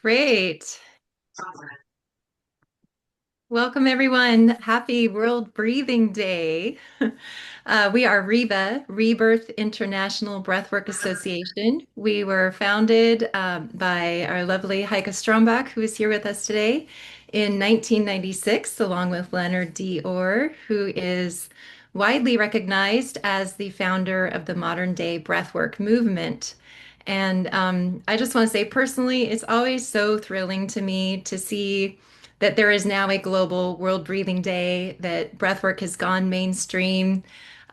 Great. Welcome, everyone. Happy World Breathing Day. We are REBA, Rebirth International Breathwork Association. We were founded by our lovely Heike Strombach, who is here with us today, in 1996, along with Leonard D. Orr, who is widely recognized as the founder of the modern day breathwork movement. And I just want to say personally, it's always so thrilling to me to see that there is now a global World Breathing Day, that breathwork has gone mainstream.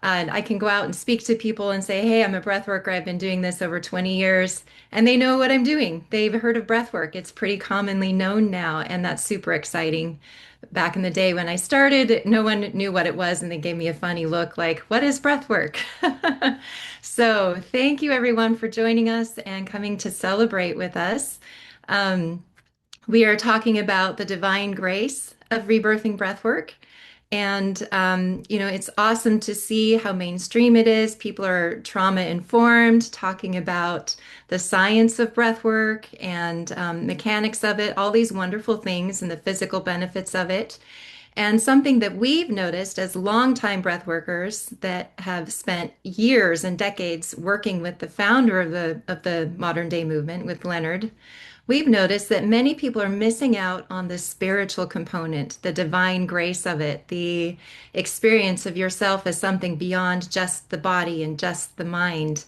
And I can go out and speak to people and say, hey, I'm a breath worker. I've been doing this over 20 years. And they know what I'm doing. They've heard of breathwork. It's pretty commonly known now. And that's super exciting. Back in the day when I started, no one knew what it was. And they gave me a funny look like, what is breathwork? So thank you, everyone, for joining us and coming to celebrate with us. Um, we are talking about the divine grace of rebirthing breathwork. And, it's awesome to see how mainstream it is. People are trauma informed, talking about the science of breathwork and mechanics of it, all these wonderful things and the physical benefits of it. And something that we've noticed as longtime breath workers that have spent years and decades working with the founder of the modern day movement, with Leonard, we've noticed that many people are missing out on the spiritual component, the divine grace of it, the experience of yourself as something beyond just the body and just the mind.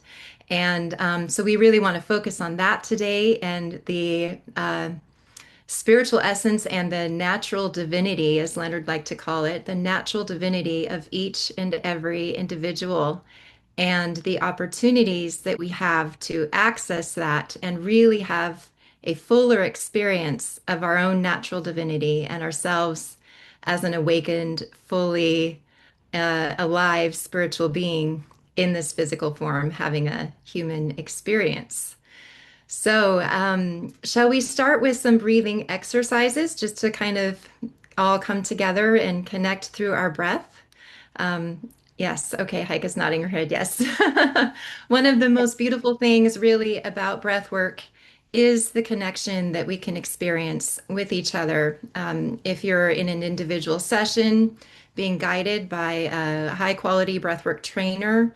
And so we really want to focus on that today and the spiritual essence and the natural divinity, as Leonard liked to call it, the natural divinity of each and every individual, and the opportunities that we have to access that and really have a fuller experience of our own natural divinity and ourselves as an awakened, fully alive spiritual being in this physical form, having a human experience. So, shall we start with some breathing exercises just to kind of all come together and connect through our breath? Yes. Okay. Heike is nodding her head. Yes. One of the most beautiful things really about breath work is the connection that we can experience with each other. If you're in an individual session, being guided by a high quality breathwork trainer,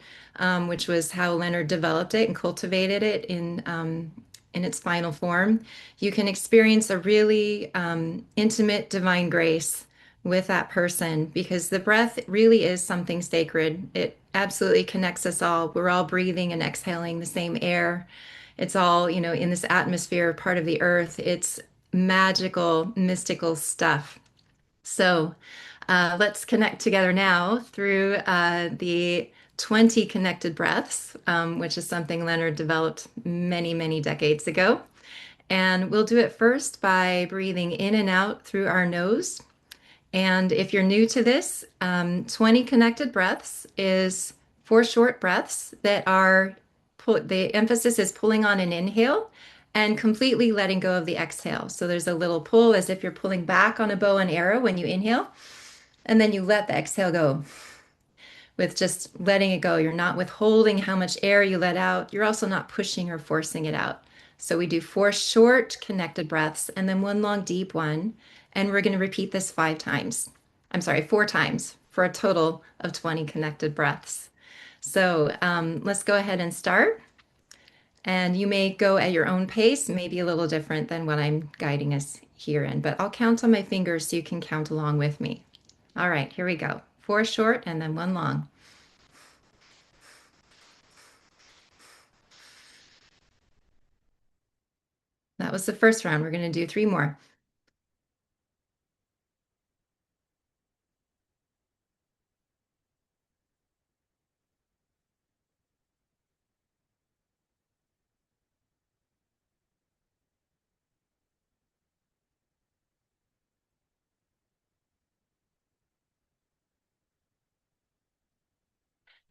which was how Leonard developed it and cultivated it in its final form, you can experience a really intimate divine grace with that person because the breath really is something sacred. It absolutely connects us all. We're all breathing and exhaling the same air. It's all, in this atmosphere, part of the earth. It's magical, mystical stuff. So let's connect together now through the 20 connected breaths, which is something Leonard developed many, many decades ago. And we'll do it first by breathing in and out through our nose. And if you're new to this, 20 connected breaths is four short breaths that are, the emphasis is pulling on an inhale and completely letting go of the exhale. So there's a little pull as if you're pulling back on a bow and arrow when you inhale, and then you let the exhale go with just letting it go. You're not withholding how much air you let out. You're also not pushing or forcing it out. So we do four short connected breaths and then one long deep one. And we're going to repeat this 5 times. I'm sorry, 4 times for a total of 20 connected breaths. So let's go ahead and start. And you may go at your own pace, maybe a little different than what I'm guiding us here in, but I'll count on my fingers so you can count along with me. All right, here we go. Four short and then one long. That was the first round. We're going to do 3 more.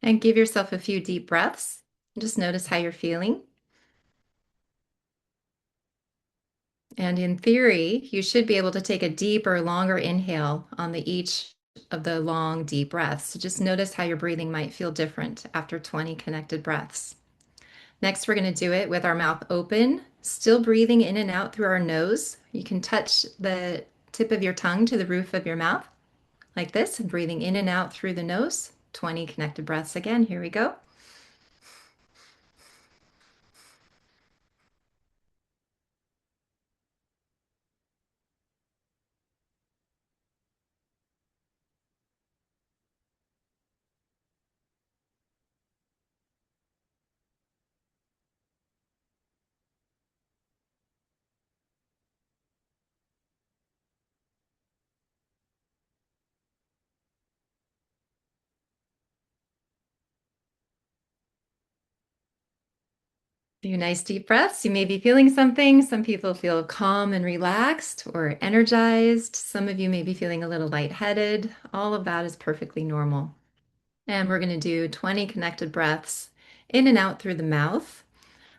And give yourself a few deep breaths. Just notice how you're feeling. And in theory, you should be able to take a deeper, longer inhale on the each of the long, deep breaths. So just notice how your breathing might feel different after 20 connected breaths. Next, we're going to do it with our mouth open, still breathing in and out through our nose. You can touch the tip of your tongue to the roof of your mouth like this and breathing in and out through the nose. 20 connected breaths again. Here we go. Few nice deep breaths. You may be feeling something. Some people feel calm and relaxed or energized. Some of you may be feeling a little lightheaded. All of that is perfectly normal. And we're going to do 20 connected breaths in and out through the mouth.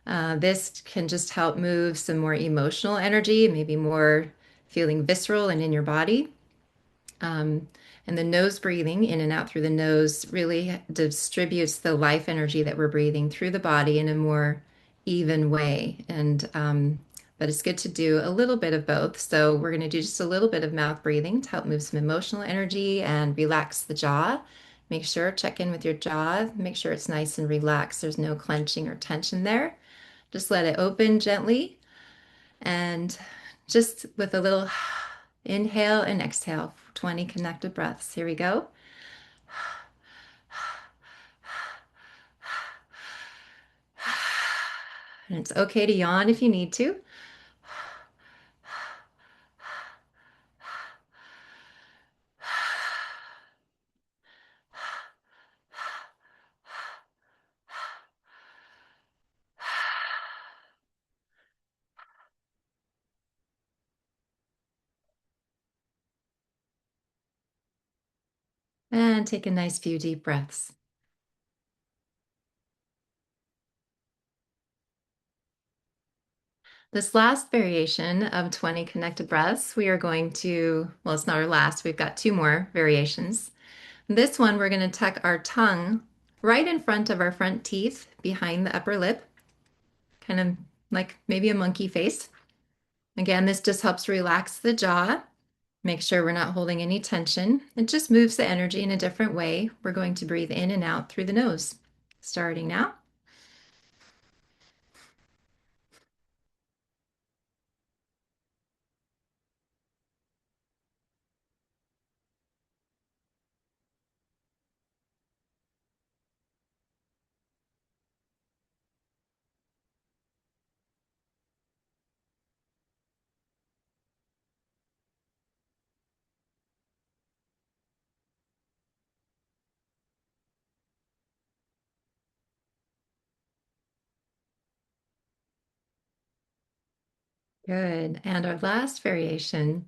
This can just help move some more emotional energy, maybe more feeling visceral and in your body. Um, and the nose breathing in and out through the nose really distributes the life energy that we're breathing through the body in a more even way. But it's good to do a little bit of both. So we're going to do just a little bit of mouth breathing to help move some emotional energy and relax the jaw. Make sure, check in with your jaw, make sure it's nice and relaxed. There's no clenching or tension there. Just let it open gently and just with a little inhale and exhale, 20 connected breaths. Here we go. And it's okay to yawn if you need to. And take a nice few deep breaths. This last variation of 20 connected breaths, we are going to, well, it's not our last, we've got two more variations. This one, we're going to tuck our tongue right in front of our front teeth behind the upper lip, kind of like maybe a monkey face. Again, this just helps relax the jaw. Make sure we're not holding any tension. It just moves the energy in a different way. We're going to breathe in and out through the nose. Starting now. Good. And our last variation,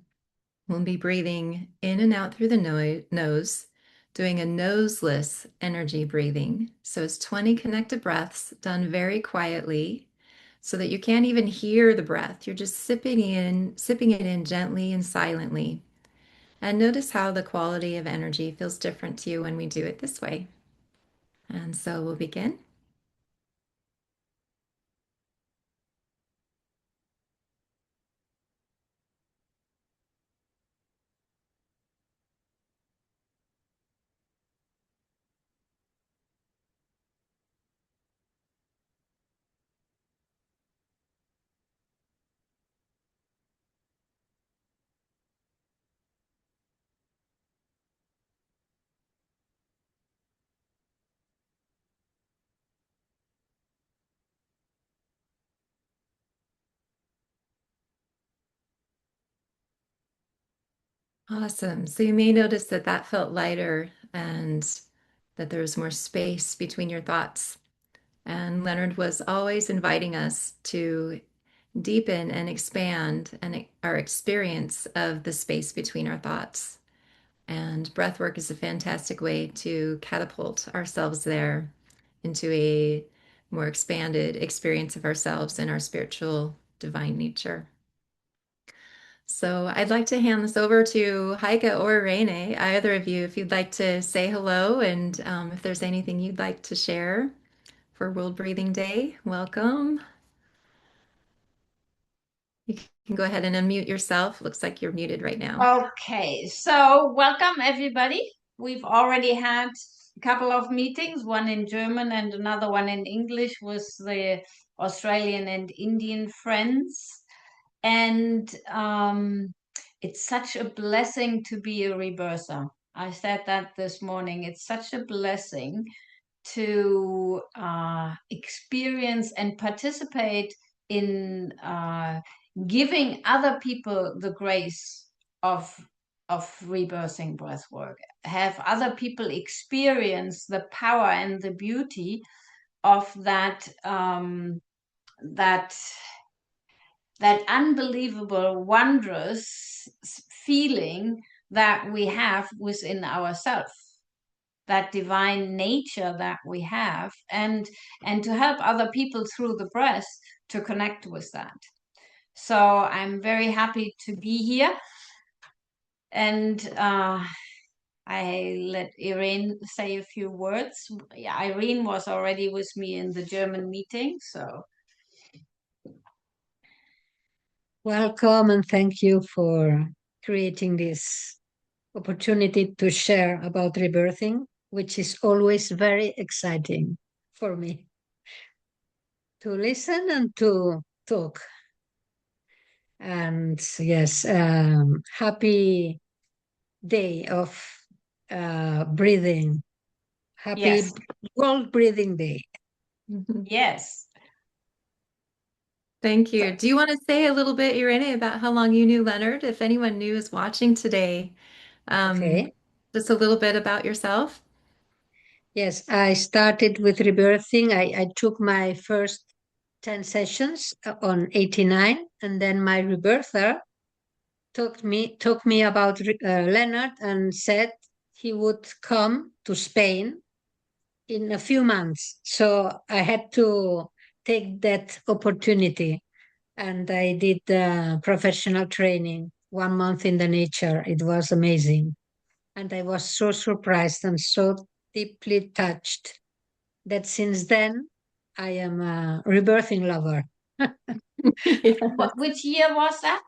we'll be breathing in and out through the nose, doing a noseless energy breathing. So it's 20 connected breaths done very quietly so that you can't even hear the breath. You're just sipping it in gently and silently. And notice how the quality of energy feels different to you when we do it this way. And so we'll begin. Awesome. So you may notice that that felt lighter and that there was more space between your thoughts. And Leonard was always inviting us to deepen and expand our experience of the space between our thoughts. And breath work is a fantastic way to catapult ourselves there into a more expanded experience of ourselves and our spiritual divine nature. So I'd like to hand this over to Heike or Rene, either of you, if you'd like to say hello and if there's anything you'd like to share for World Breathing Day. Welcome. You can go ahead and unmute yourself. Looks like you're muted right now. Okay, so welcome everybody. We've already had a couple of meetings, one in German and another one in English with the Australian and Indian friends. And it's such a blessing to be a rebirther. I said that this morning. It's such a blessing to experience and participate in giving other people the grace of rebirthing breath work, have other people experience the power and the beauty of that that unbelievable wondrous feeling that we have within ourselves, that divine nature that we have, and to help other people through the breath to connect with that. So I'm very happy to be here, and I let Irene say a few words. Yeah, Irene was already with me in the German meeting, so welcome and thank you for creating this opportunity to share about rebirthing, which is always very exciting for me to listen and to talk. And yes, happy day of breathing. yes, Happy World Breathing Day. yes. Thank So, you. Do you want to say a little bit, Irene, about how long you knew Leonard? If anyone new is watching today, um, Okay. just a little bit about yourself. Yes, I started with rebirthing. I took my first 10 sessions on 89, and then my rebirther took me about Leonard and said he would come to Spain in a few months. So I had to take that opportunity, and I did professional training 1 month in the nature. It was amazing. And I was so surprised and so deeply touched that since then I am a rebirthing lover. Yes. which year was that?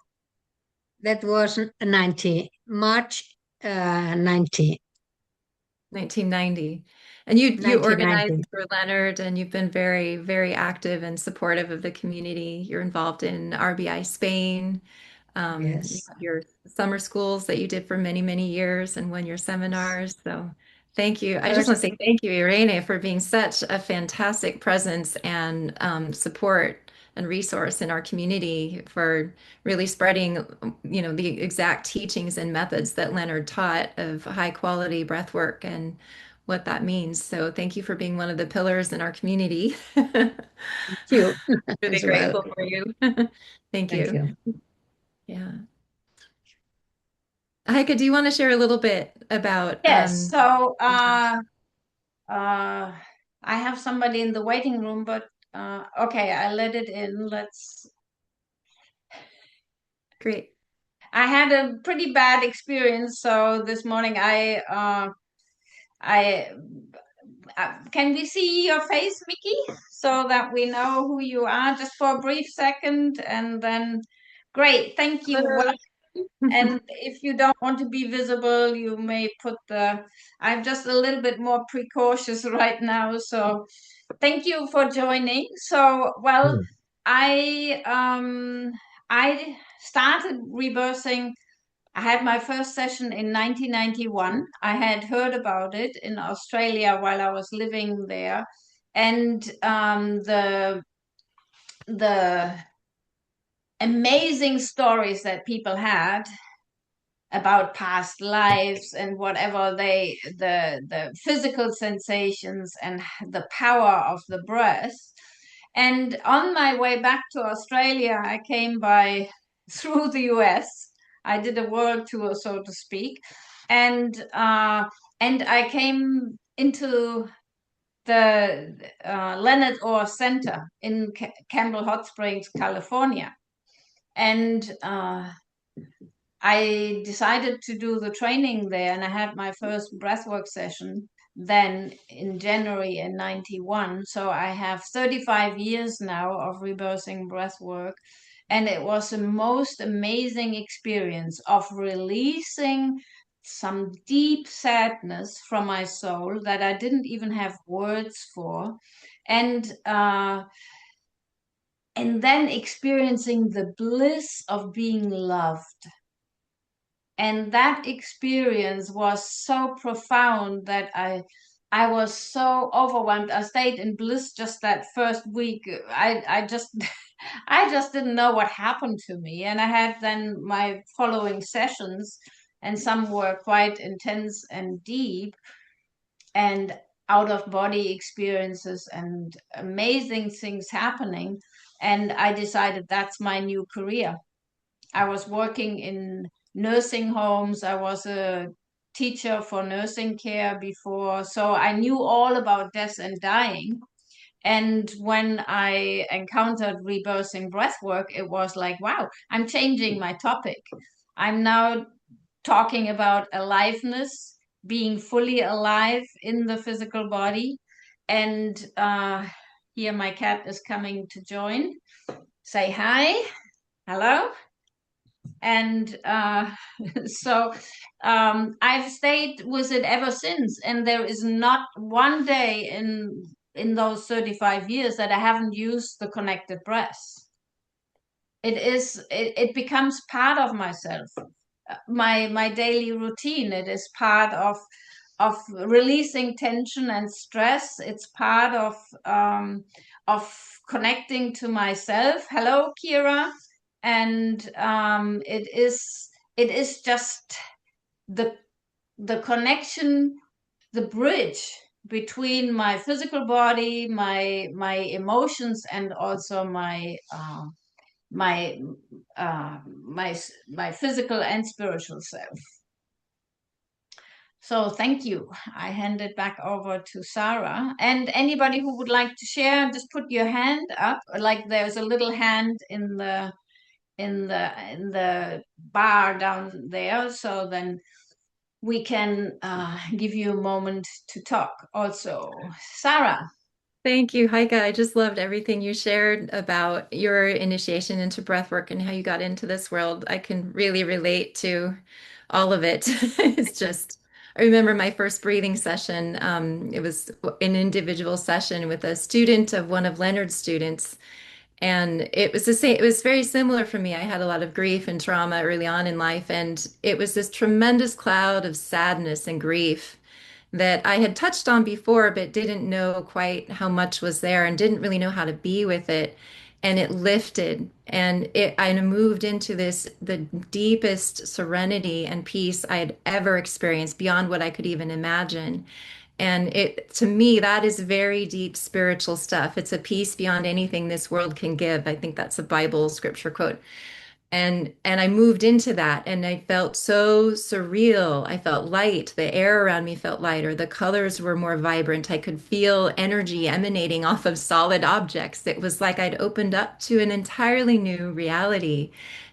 That was 90, March 90, 1990. And you organized 1990. for Leonard, and you've been very, very active and supportive of the community. You're involved in RBI Spain. You Yes. have your summer schools that you did for many, many years and won your seminars. So thank you. I just want to First, say thank you, Irene, for being such a fantastic presence and support and resource in our community for really spreading, the exact teachings and methods that Leonard taught of high quality breath work and what that means. So thank you for being one of the pillars in our community. thank you Really as well. grateful for you. Thank Thank you. you. Yeah. Heike, do you want to share a little bit about Yes. So yourself? uh, I have somebody in the waiting room, but okay, I let it in. Let's. Great. I had a pretty bad experience. So this morning I can we see your face, Mickey, so that we know who you are just for a brief second, and then great, thank you. Well, Hello. and if you don't want to be visible, you may put the. I'm just a little bit more precautious right now, so thank you for joining. So, well, Mm. I started rebirthing. I had my first session in 1991. I had heard about it in Australia while I was living there, and the amazing stories that people had about past lives and whatever the physical sensations and the power of the breath. And on my way back to Australia, I came by through the US. I did a world tour, so to speak, and I came into the Leonard Orr Center in Campbell Hot Springs, California, and I decided to do the training there, and I had my first breathwork session. then in January in 91. So I have 35 years now of rebirthing breath work. And it was the most amazing experience of releasing some deep sadness from my soul that I didn't even have words for. And then experiencing the bliss of being loved. And that experience was so profound that I was so overwhelmed. I stayed in bliss just that first week. I just I just didn't know what happened to me. And I had then my following sessions, and some were quite intense and deep and out of body experiences and amazing things happening. And I decided that's my new career. I was working in nursing homes. I was a teacher for nursing care before. So I knew all about death and dying. And when I encountered rebirthing breath work, it was like, wow, I'm changing my topic. I'm now talking about aliveness, being fully alive in the physical body. And here my cat is coming to join. Say hi. Hello. And so I've stayed with it ever since, and there is not one day in those 35 years that I haven't used the connected breath. It becomes part of myself, my daily routine. It is part of releasing tension and stress. It's part of connecting to myself. Hello, Kira. And it is just the the connection, the bridge between my physical body, my emotions, and also my my physical and spiritual self. So thank you. I hand it back over to Sarah. And anybody who would like to share, just put your hand up. Like there's a little hand in the bar down there. So then we can give you a moment to talk. Also, Sarah. Thank you, Heike. I just loved everything you shared about your initiation into breathwork and how you got into this world. I can really relate to all of it. It's just, I remember my first breathing session. It was an individual session with a student of one of Leonard's students. And it was the same, it was very similar for me. I had a lot of grief and trauma early on in life, and it was this tremendous cloud of sadness and grief that I had touched on before, but didn't know quite how much was there and didn't really know how to be with it. And it lifted, and I moved into the deepest serenity and peace I had ever experienced beyond what I could even imagine. And to me, that is very deep spiritual stuff. It's a peace beyond anything this world can give. I think that's a Bible scripture quote. And I moved into that and I felt so surreal. I felt light. The air around me felt lighter. The colors were more vibrant. I could feel energy emanating off of solid objects. It was like I'd opened up to an entirely new reality.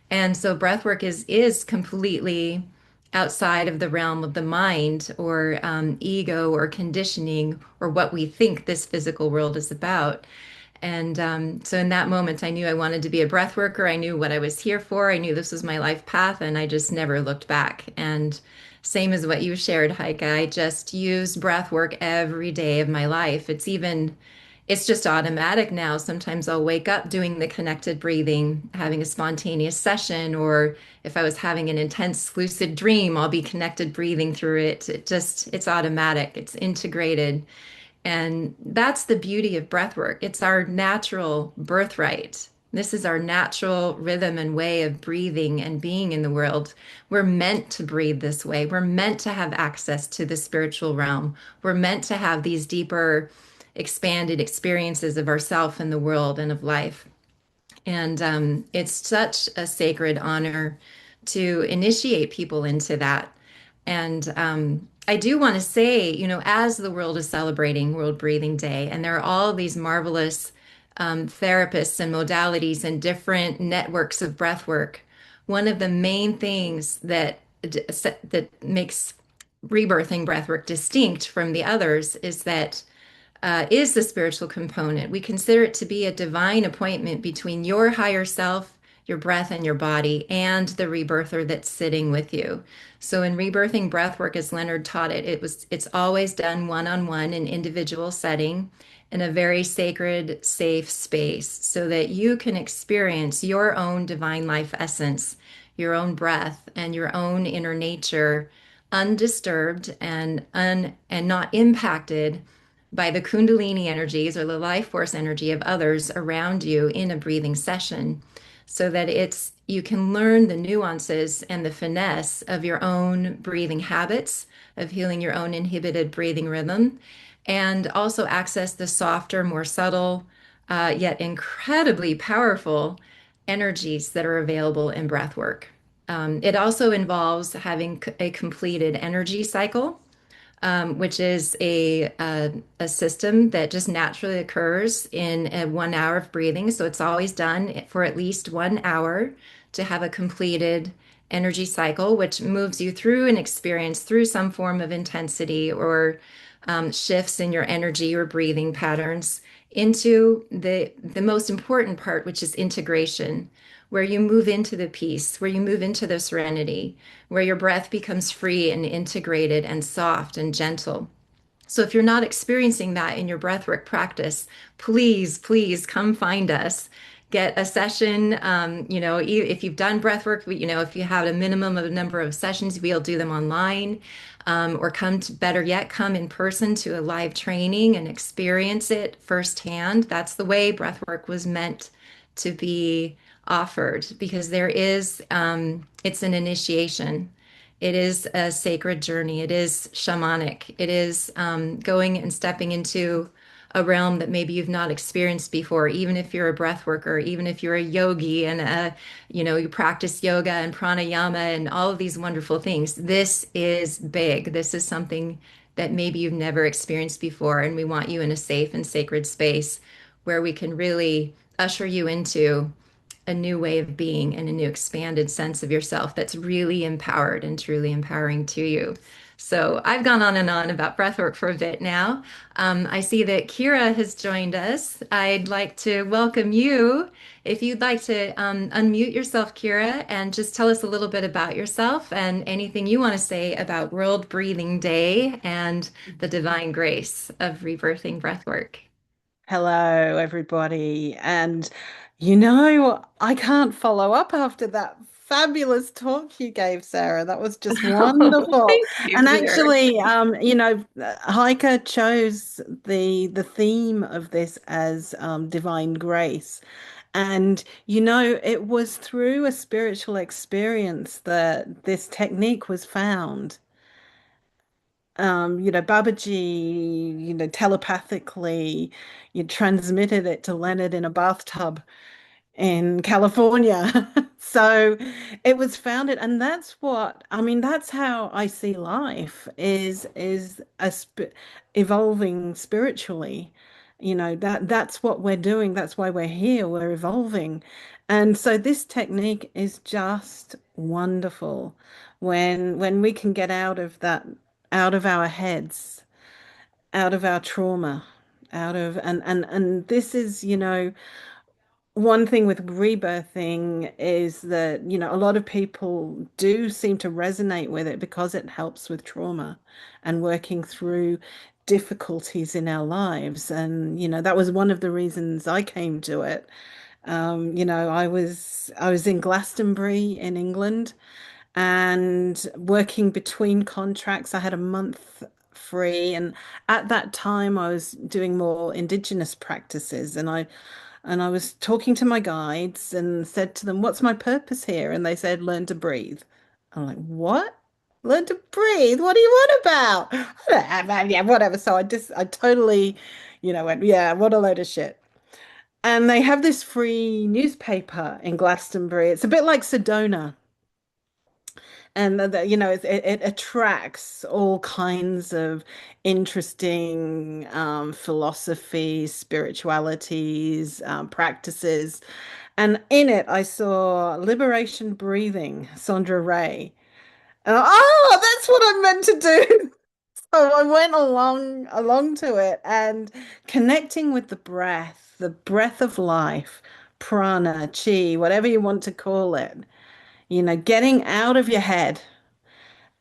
And so breathwork is completely outside of the realm of the mind or ego or conditioning or what we think this physical world is about. And so in that moment, I knew I wanted to be a breath worker. I knew what I was here for. I knew this was my life path, and I just never looked back. And same as what you shared, Heike, I just use breath work every day of my life. It's just automatic now. Sometimes I'll wake up doing the connected breathing, having a spontaneous session, or if I was having an intense lucid dream, I'll be connected breathing through it. It's automatic, it's integrated. And that's the beauty of breath work. It's our natural birthright. This is our natural rhythm and way of breathing and being in the world. We're meant to breathe this way. We're meant to have access to the spiritual realm. We're meant to have these deeper, expanded experiences of ourself and the world and of life. And it's such a sacred honor to initiate people into that. And I do want to say, as the world is celebrating World Breathing Day, and there are all these marvelous therapists and modalities and different networks of breath work, one of the main things that makes rebirthing breathwork distinct from the others is that is the spiritual component. We consider it to be a divine appointment between your higher self, your breath, and your body, and the rebirther that's sitting with you. So in rebirthing breathwork, as Leonard taught it, it's always done one-on-one in individual setting in a very sacred, safe space so that you can experience your own divine life essence, your own breath, and your own inner nature undisturbed and not impacted by the Kundalini energies or the life force energy of others around you in a breathing session so that you can learn the nuances and the finesse of your own breathing habits, of healing your own inhibited breathing rhythm, and also access the softer, more subtle, yet incredibly powerful energies that are available in breath work. It also involves having a completed energy cycle, which is a system that just naturally occurs in 1 hour of breathing. So it's always done for at least 1 hour to have a completed energy cycle, which moves you through an experience through some form of intensity or shifts in your energy or breathing patterns into the most important part, which is integration, where you move into the peace, where you move into the serenity, where your breath becomes free and integrated and soft and gentle. So if you're not experiencing that in your breathwork practice, please come find us. Get a session. If you've done breathwork, if you have a minimum of a number of sessions, we'll do them online, or better yet, come in person to a live training and experience it firsthand. That's the way breathwork was meant to be offered because it's an initiation. It is a sacred journey. It is shamanic. It is going and stepping into a realm that maybe you've not experienced before, even if you're a breath worker, even if you're a yogi and you practice yoga and pranayama and all of these wonderful things. This is big. This is something that maybe you've never experienced before, and we want you in a safe and sacred space where we can really usher you into a new way of being and a new expanded sense of yourself that's really empowered and truly empowering to you. So I've gone on and on about breathwork for a bit now. I see that Kira has joined us. I'd like to welcome you. If you'd like to unmute yourself, Kira, and just tell us a little bit about yourself and anything you want to say about World Breathing Day and the divine grace of rebirthing breathwork. Hello, everybody. And I can't follow up after that fabulous talk you gave, Sarah. That was just wonderful. Thank you, And dear. actually, Heike chose the theme of this as divine grace. And it was through a spiritual experience that this technique was found. Babaji, telepathically, you transmitted it to Leonard in a bathtub in California. So it was founded, and that's how I see life is evolving spiritually. That's what we're doing. That's why we're here. We're evolving. And so this technique is just wonderful when we can get out of our heads, out of our trauma, out of and this is, one thing with rebirthing is that, a lot of people do seem to resonate with it because it helps with trauma and working through difficulties in our lives. And, that was one of the reasons I came to it. I was in Glastonbury in England and working between contracts. I had a month free, and at that time I was doing more indigenous practices, and I was talking to my guides and said to them, "What's my purpose here?" And they said, "Learn to breathe." I'm like, "What? Learn to breathe? What do you want about?" Yeah, whatever. So I totally, went, "Yeah, what a load of shit." And they have this free newspaper in Glastonbury. It's a bit like Sedona, and it attracts all kinds of interesting philosophies, spiritualities, practices. And in it I saw liberation breathing, Sandra Ray. oh, that's what I meant to do. So I went along to it and connecting with the breath of life, prana, chi, whatever you want to call it. Getting out of your head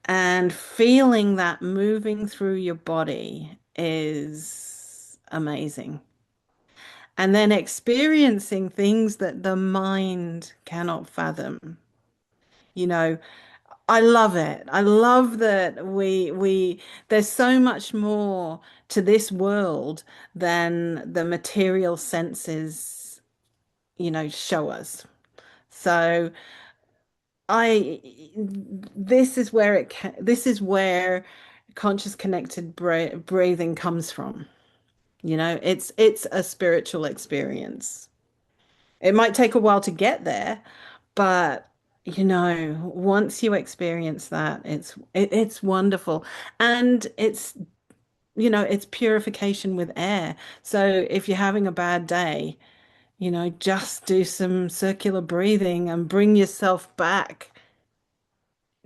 and feeling that moving through your body is amazing. And then experiencing things that the mind cannot fathom. You know, I love it. I love that we there's so much more to this world than the material senses, show us. So I this is where conscious connected breathing comes from. It's a spiritual experience. It might take a while to get there, but once you experience that, it's wonderful. And it's purification with air. So if you're having a bad day, just do some circular breathing and bring yourself back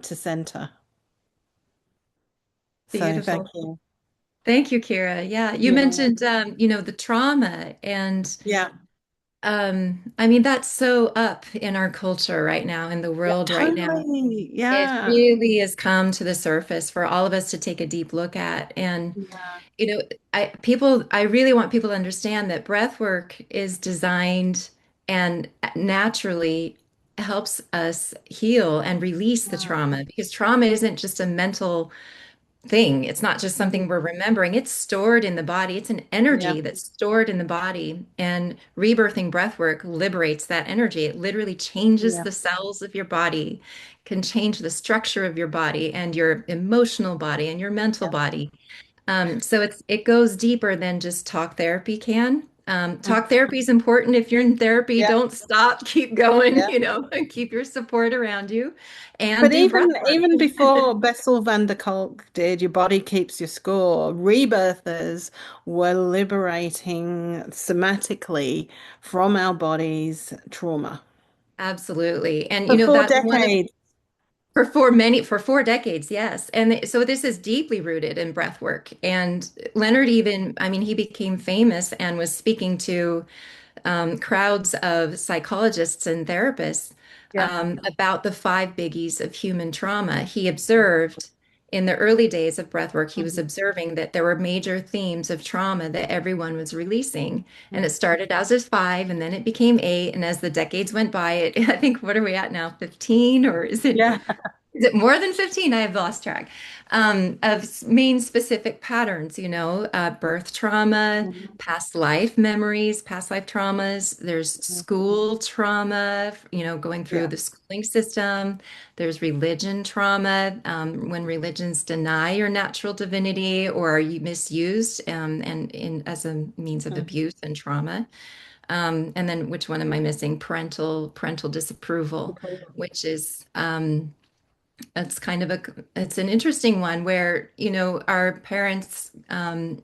to center. So thank Beautiful. you. Thank you, Kira. Yeah, you Yeah. mentioned the trauma and Yeah. I mean that's so up in our culture right now, in the Yeah, world right now. totally. It Yeah. really has come to the surface for all of us to take a deep look at. And Yeah. you know, I really want people to understand that breath work is designed and naturally helps us heal and release the Yeah. trauma, because trauma isn't just a mental thing. It's not just something Mhm. we're remembering. It's stored in the body. It's an Yeah. energy that's stored in the body. And rebirthing breath work liberates that energy. It literally changes Yeah. the cells of your body, can change the structure of your body and your emotional body and your mental Yeah. body. So it goes deeper than just talk therapy can. Talk therapy is important. If you're in therapy, Yeah. don't stop, keep going, Yeah. and keep your support around you and But do breath even work. before Bessel van der Kolk did Your Body Keeps Your Score, rebirthers were liberating somatically from our bodies trauma. Absolutely. And For four that's one of decades. for 4 decades, yes. And so this is deeply rooted in breath work. And Leonard even, I mean, he became famous and was speaking to crowds of psychologists and therapists Yeah. about the five biggies of human trauma. He observed in the early days of breathwork, he was Mhm. observing that there were major themes of trauma that everyone was releasing. And it Mhm. started as five, and then it became eight. And as the decades went by, I think, what are we at now? 15, or Yeah. is it more than 15? I have lost track of main specific patterns, birth trauma, Mhm. past life traumas. There's school trauma, going through Yeah. the schooling system. There's religion trauma, when religions deny your natural divinity or are you misused, and as a means of Mhm. abuse and trauma. And then which one am I missing? Parental disapproval, which is it's kind of it's an interesting one where, our parents,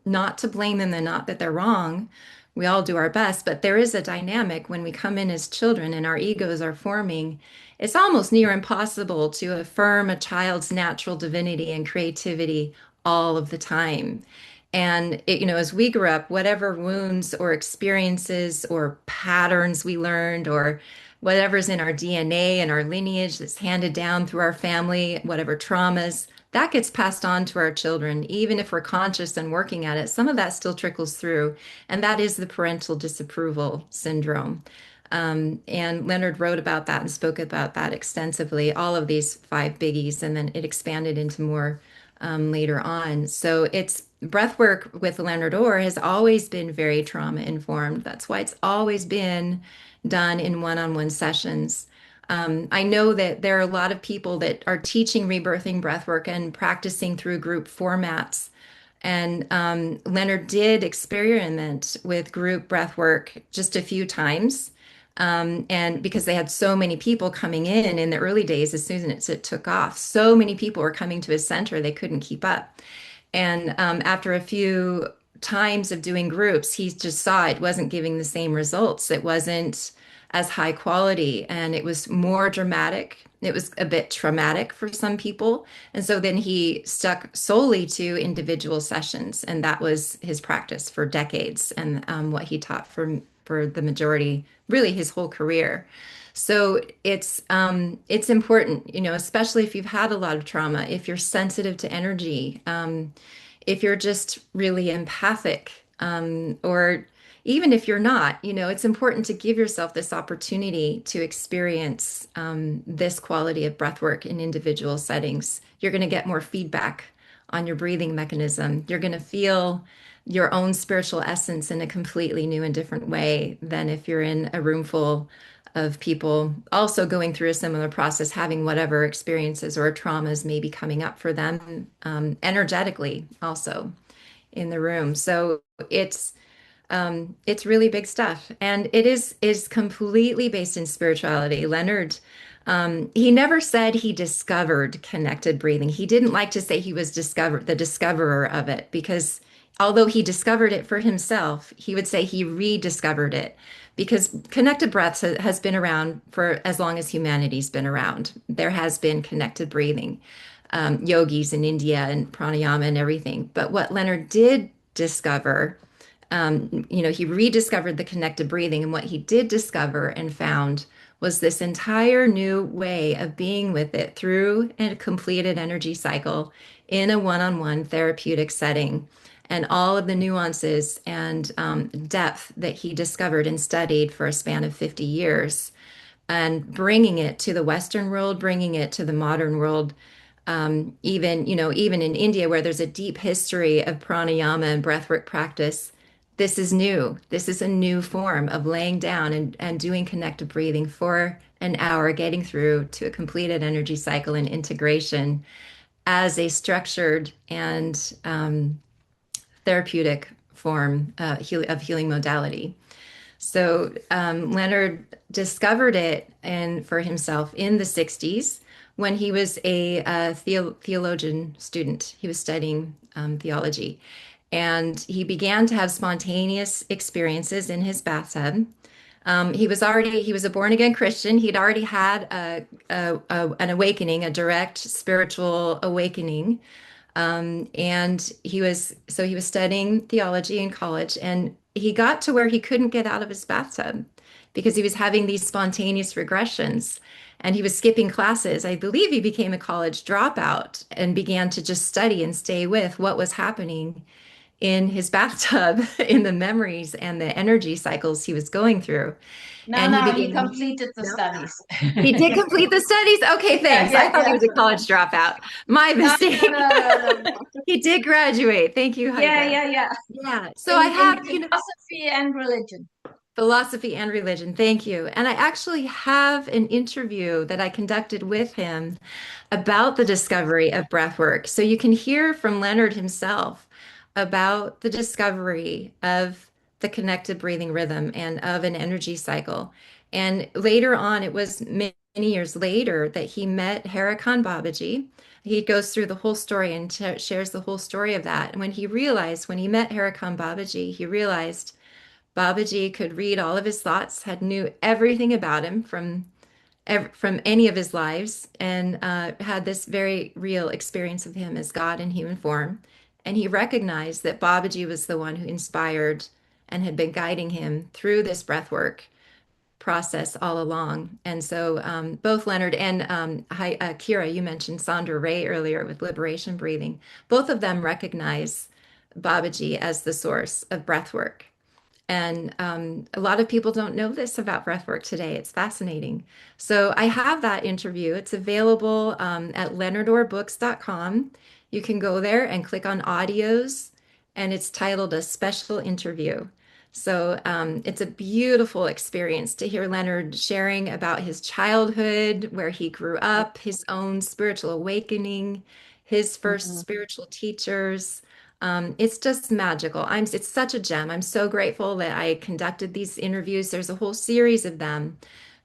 not to blame them and not that they're wrong. We all do our best, but there is a dynamic when we come in as children and our egos are forming. It's almost near impossible to affirm a child's natural divinity and creativity all of the time. And as we grew up, whatever wounds or experiences or patterns we learned or whatever's in our DNA and our lineage that's handed down through our family, whatever traumas, that gets passed on to our children. Even if we're conscious and working at it, some of that still trickles through. And that is the parental disapproval syndrome. And Leonard wrote about that and spoke about that extensively, all of these five biggies, and then it expanded into more later on. So it's breath work with Leonard Orr has always been very trauma informed. That's why it's always been done in one-on-one sessions. I know that there are a lot of people that are teaching rebirthing breathwork and practicing through group formats. And Leonard did experiment with group breathwork just a few times. And because they had so many people coming in the early days, as soon as it took off, so many people were coming to his center, they couldn't keep up. And after a few times of doing groups, he just saw it wasn't giving the same results. It wasn't as high quality and it was more dramatic. It was a bit traumatic for some people. And so then he stuck solely to individual sessions, and that was his practice for decades and what he taught for the majority, really his whole career. So it's important, especially if you've had a lot of trauma, if you're sensitive to energy, if you're just really empathic, or even if you're not, it's important to give yourself this opportunity to experience this quality of breath work in individual settings. You're going to get more feedback on your breathing mechanism. You're going to feel your own spiritual essence in a completely new and different way than if you're in a room full of people also going through a similar process, having whatever experiences or traumas may be coming up for them energetically also in the room. So it's really big stuff, and it is completely based in spirituality. Leonard, he never said he discovered connected breathing. He didn't like to say he was the discoverer of it, because although he discovered it for himself, he would say he rediscovered it because connected breaths has been around for as long as humanity's been around. There has been connected breathing, yogis in India and pranayama and everything. But what Leonard did discover, he rediscovered the connected breathing. And what he did discover and found was this entire new way of being with it through a completed energy cycle in a one-on-one therapeutic setting. And all of the nuances and depth that he discovered and studied for a span of 50 years, and bringing it to the Western world, bringing it to the modern world, even in India, where there's a deep history of pranayama and breathwork practice. This is new. This is a new form of laying down and doing connected breathing for an hour, getting through to a completed energy cycle and integration as a structured and therapeutic form of healing modality. So Leonard discovered it and for himself in the 60s when he was a, theologian student. He was studying theology. And he began to have spontaneous experiences in his bathtub. He was a born again Christian. He'd already had an awakening, a direct spiritual awakening, and he was studying theology in college, and he got to where he couldn't get out of his bathtub because he was having these spontaneous regressions, and he was skipping classes. I believe he became a college dropout and began to just study and stay with what was happening in his bathtub in the memories and the energy cycles he was going through. No, And he no, he began, completed the no, studies. he did complete the studies. Okay, Yeah, thanks. I yeah, thought he yeah. was a college dropout. My No, no, mistake. no, no, no. He did graduate. Thank you, Yeah, Heike. yeah, yeah. Yeah. So I In have, philosophy and religion. philosophy and religion. Thank you. And I actually have an interview that I conducted with him about the discovery of breath work. So you can hear from Leonard himself about the discovery of the connected breathing rhythm and of an energy cycle. And later on, it was many years later that he met Harakan Babaji. He goes through the whole story and shares the whole story of that. And when he met Harakan Babaji, he realized Babaji could read all of his thoughts, had knew everything about him from any of his lives, and had this very real experience of him as God in human form. And he recognized that Babaji was the one who inspired and had been guiding him through this breathwork process all along. And so both Leonard and Kira, you mentioned Sandra Ray earlier with liberation breathing. Both of them recognize Babaji as the source of breathwork. And a lot of people don't know this about breathwork today. It's fascinating. So I have that interview. It's available at leonardorbooks.com. You can go there and click on audios, and it's titled A Special Interview. So it's a beautiful experience to hear Leonard sharing about his childhood, where he grew up, his own spiritual awakening, his first Mhm. spiritual teachers. It's just magical. It's such a gem. I'm so grateful that I conducted these interviews. There's a whole series of them,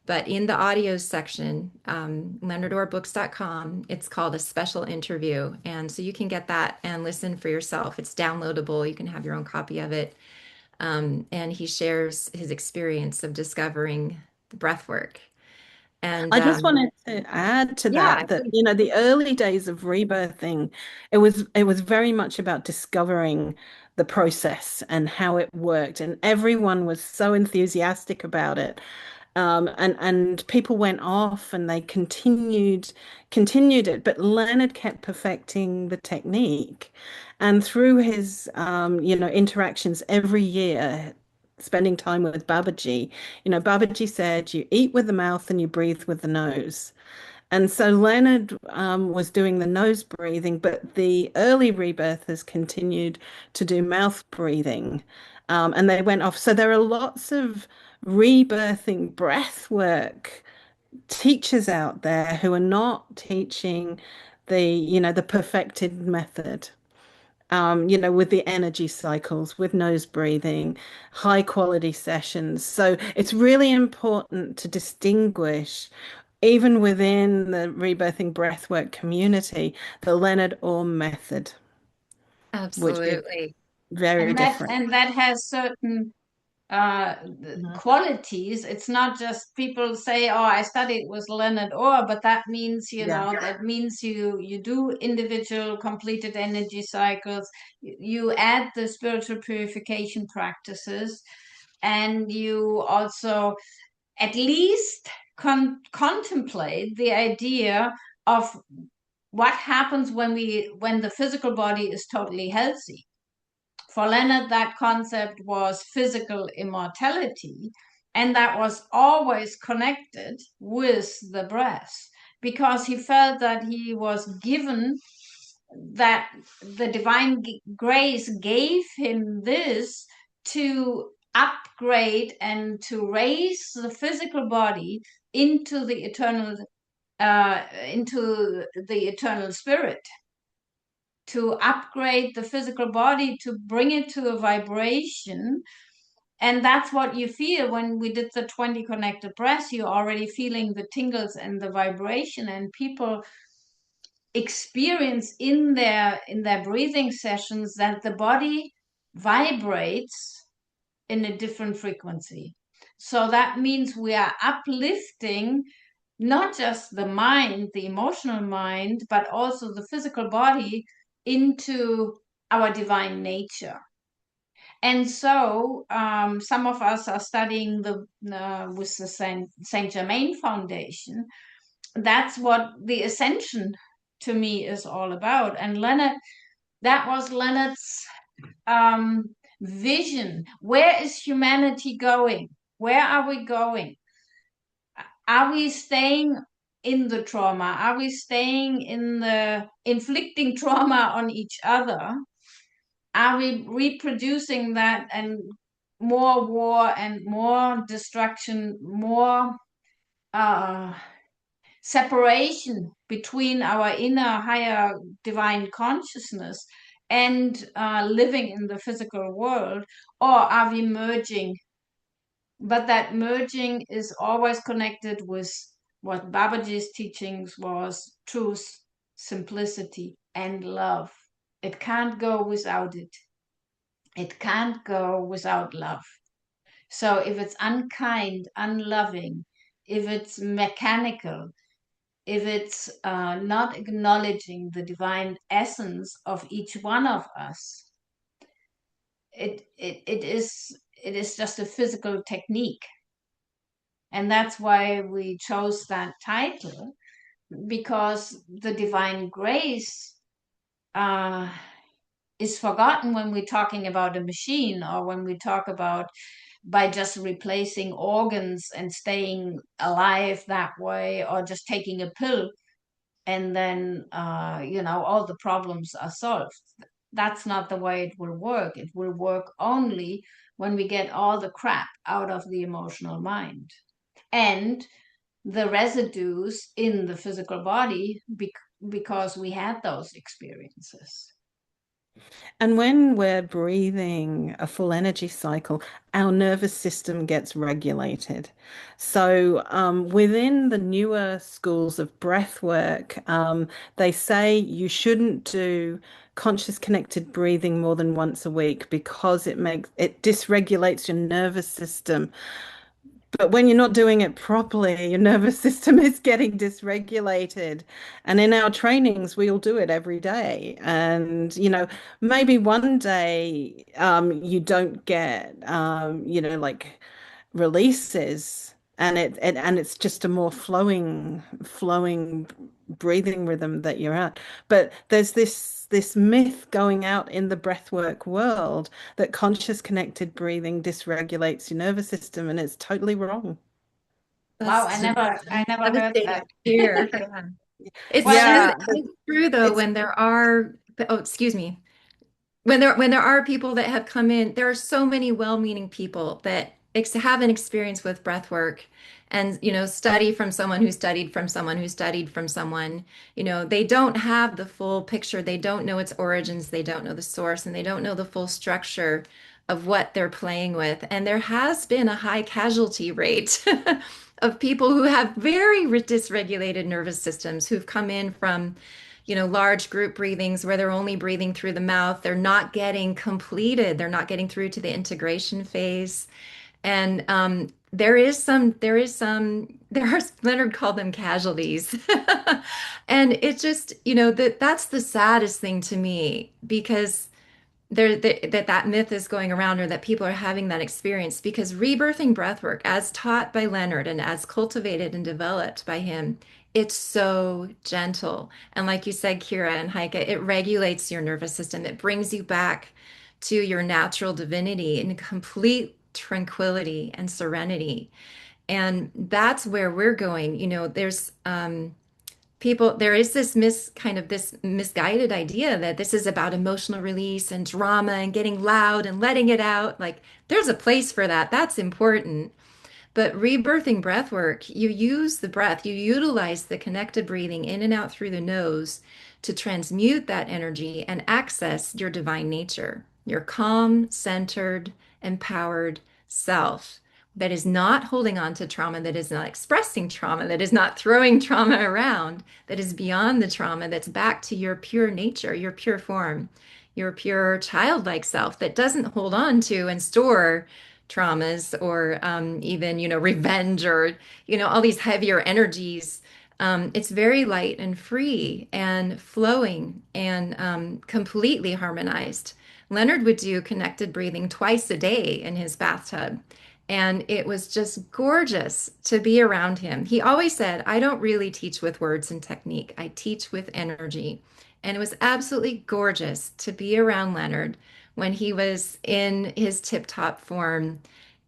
but in the audio section, leonardorbooks.com, it's called A Special Interview. And so you can get that and listen for yourself. It's downloadable. You can have your own copy of it. And he shares his experience of discovering the breath work. And I just wanted to add to yeah, that the early days of rebirthing, it was very much about discovering the process and how it worked, and everyone was so enthusiastic about it. And people went off and they continued it, but Leonard kept perfecting the technique. And through his interactions every year, spending time with Babaji, Babaji said you eat with the mouth and you breathe with the nose. And so Leonard was doing the nose breathing, but the early rebirthers continued to do mouth breathing. And they went off. So there are lots of rebirthing breath work teachers out there who are not teaching the perfected method. With the energy cycles, with nose breathing, high quality sessions. So it's really important to distinguish, even within the rebirthing breathwork community, the Leonard Orr method, which is absolutely. very different. And that has certain uh Mhm. qualities. It's not just people say, oh, I studied with Leonard Orr, but that means, Yeah. that means you do individual completed energy cycles, you add the spiritual purification practices, and you also at least contemplate the idea of what happens when the physical body is totally healthy. For Leonard, that concept was physical immortality, and that was always connected with the breath, because he felt that he was given, that the divine grace gave him this to upgrade and to raise the physical body into the eternal spirit, to upgrade the physical body, to bring it to a vibration. And that's what you feel when we did the 20 connected breaths. You're already feeling the tingles and the vibration, and people experience in their breathing sessions that the body vibrates in a different frequency. So that means we are uplifting not just the mind, the emotional mind, but also the physical body into our divine nature. And so some of us are studying with the Saint Germain Foundation. That's what the ascension to me is all about. And that was Leonard's vision. Where is humanity going? Where are we going? Are we staying in the trauma? Are we staying in the inflicting trauma on each other? Are we reproducing that, and more war and more destruction, more uh, separation between our inner higher divine consciousness and living in the physical world? Or are we merging? But that merging is always connected with what Babaji's teachings was: truth, simplicity, and love. It can't go without it. It can't go without love. So if it's unkind, unloving, if it's mechanical, if it's not acknowledging the divine essence of each one of us, it is just a physical technique. And that's why we chose that title, because the divine grace uh, is forgotten when we're talking about a machine, or when we talk about by just replacing organs and staying alive that way, or just taking a pill and then all the problems are solved. That's not the way it will work. It will work only when we get all the crap out of the emotional mind and the residues in the physical body, because we had those experiences. And when we're breathing a full energy cycle, our nervous system gets regulated. So, within the newer schools of breath work, they say you shouldn't do conscious connected breathing more than once a week because it dysregulates your nervous system. But when you're not doing it properly, your nervous system is getting dysregulated. And in our trainings, we'll do it every day. And, maybe one day you don't get, like releases and it's just a more flowing breathing rhythm that you're at. But there's this myth going out in the breathwork world that conscious connected breathing dysregulates your nervous system, and it's totally wrong. Wow, That's I never heard devastating that. to hear. Yeah. It's Well, true. Yeah, It's true though, it's when there are, oh, excuse me. When there are people that have come in, there are so many well-meaning people that have an experience with breath work and study from someone who studied from someone who studied from someone. They don't have the full picture. They don't know its origins. They don't know the source, and they don't know the full structure of what they're playing with. And there has been a high casualty rate of people who have very dysregulated nervous systems who've come in from large group breathings where they're only breathing through the mouth. They're not getting completed. They're not getting through to the integration phase. And there are, Leonard called them casualties. And it just, that's the saddest thing to me because that myth is going around or that people are having that experience because rebirthing breathwork, as taught by Leonard and as cultivated and developed by him, it's so gentle. And like you said, Kira and Heike, it regulates your nervous system. It brings you back to your natural divinity in complete tranquility and serenity. And that's where we're going. There is this misguided idea that this is about emotional release and drama and getting loud and letting it out. Like there's a place for that. That's important. But rebirthing breath work, you use the breath, you utilize the connected breathing in and out through the nose to transmute that energy and access your divine nature, your calm, centered, empowered self that is not holding on to trauma, that is not expressing trauma, that is not throwing trauma around, that is beyond the trauma, that's back to your pure nature, your pure form, your pure childlike self that doesn't hold on to and store traumas or even, revenge or, all these heavier energies. It's very light and free and flowing and completely harmonized. Leonard would do connected breathing twice a day in his bathtub. And it was just gorgeous to be around him. He always said, I don't really teach with words and technique, I teach with energy. And it was absolutely gorgeous to be around Leonard when he was in his tip-top form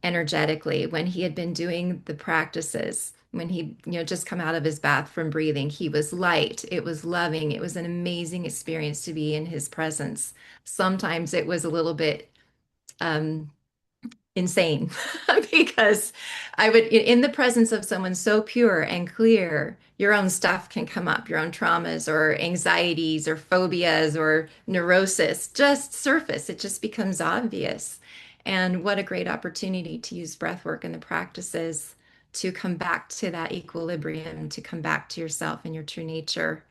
energetically, when he had been doing the practices, when he, just come out of his bath from breathing. He was light, it was loving, it was an amazing experience to be in his presence. Sometimes it was a little bit um, insane because in the presence of someone so pure and clear, your own stuff can come up, your own traumas or anxieties or phobias or neurosis just surface. It just becomes obvious. And what a great opportunity to use breath work and the practices to come back to that equilibrium, to come back to yourself and your true nature.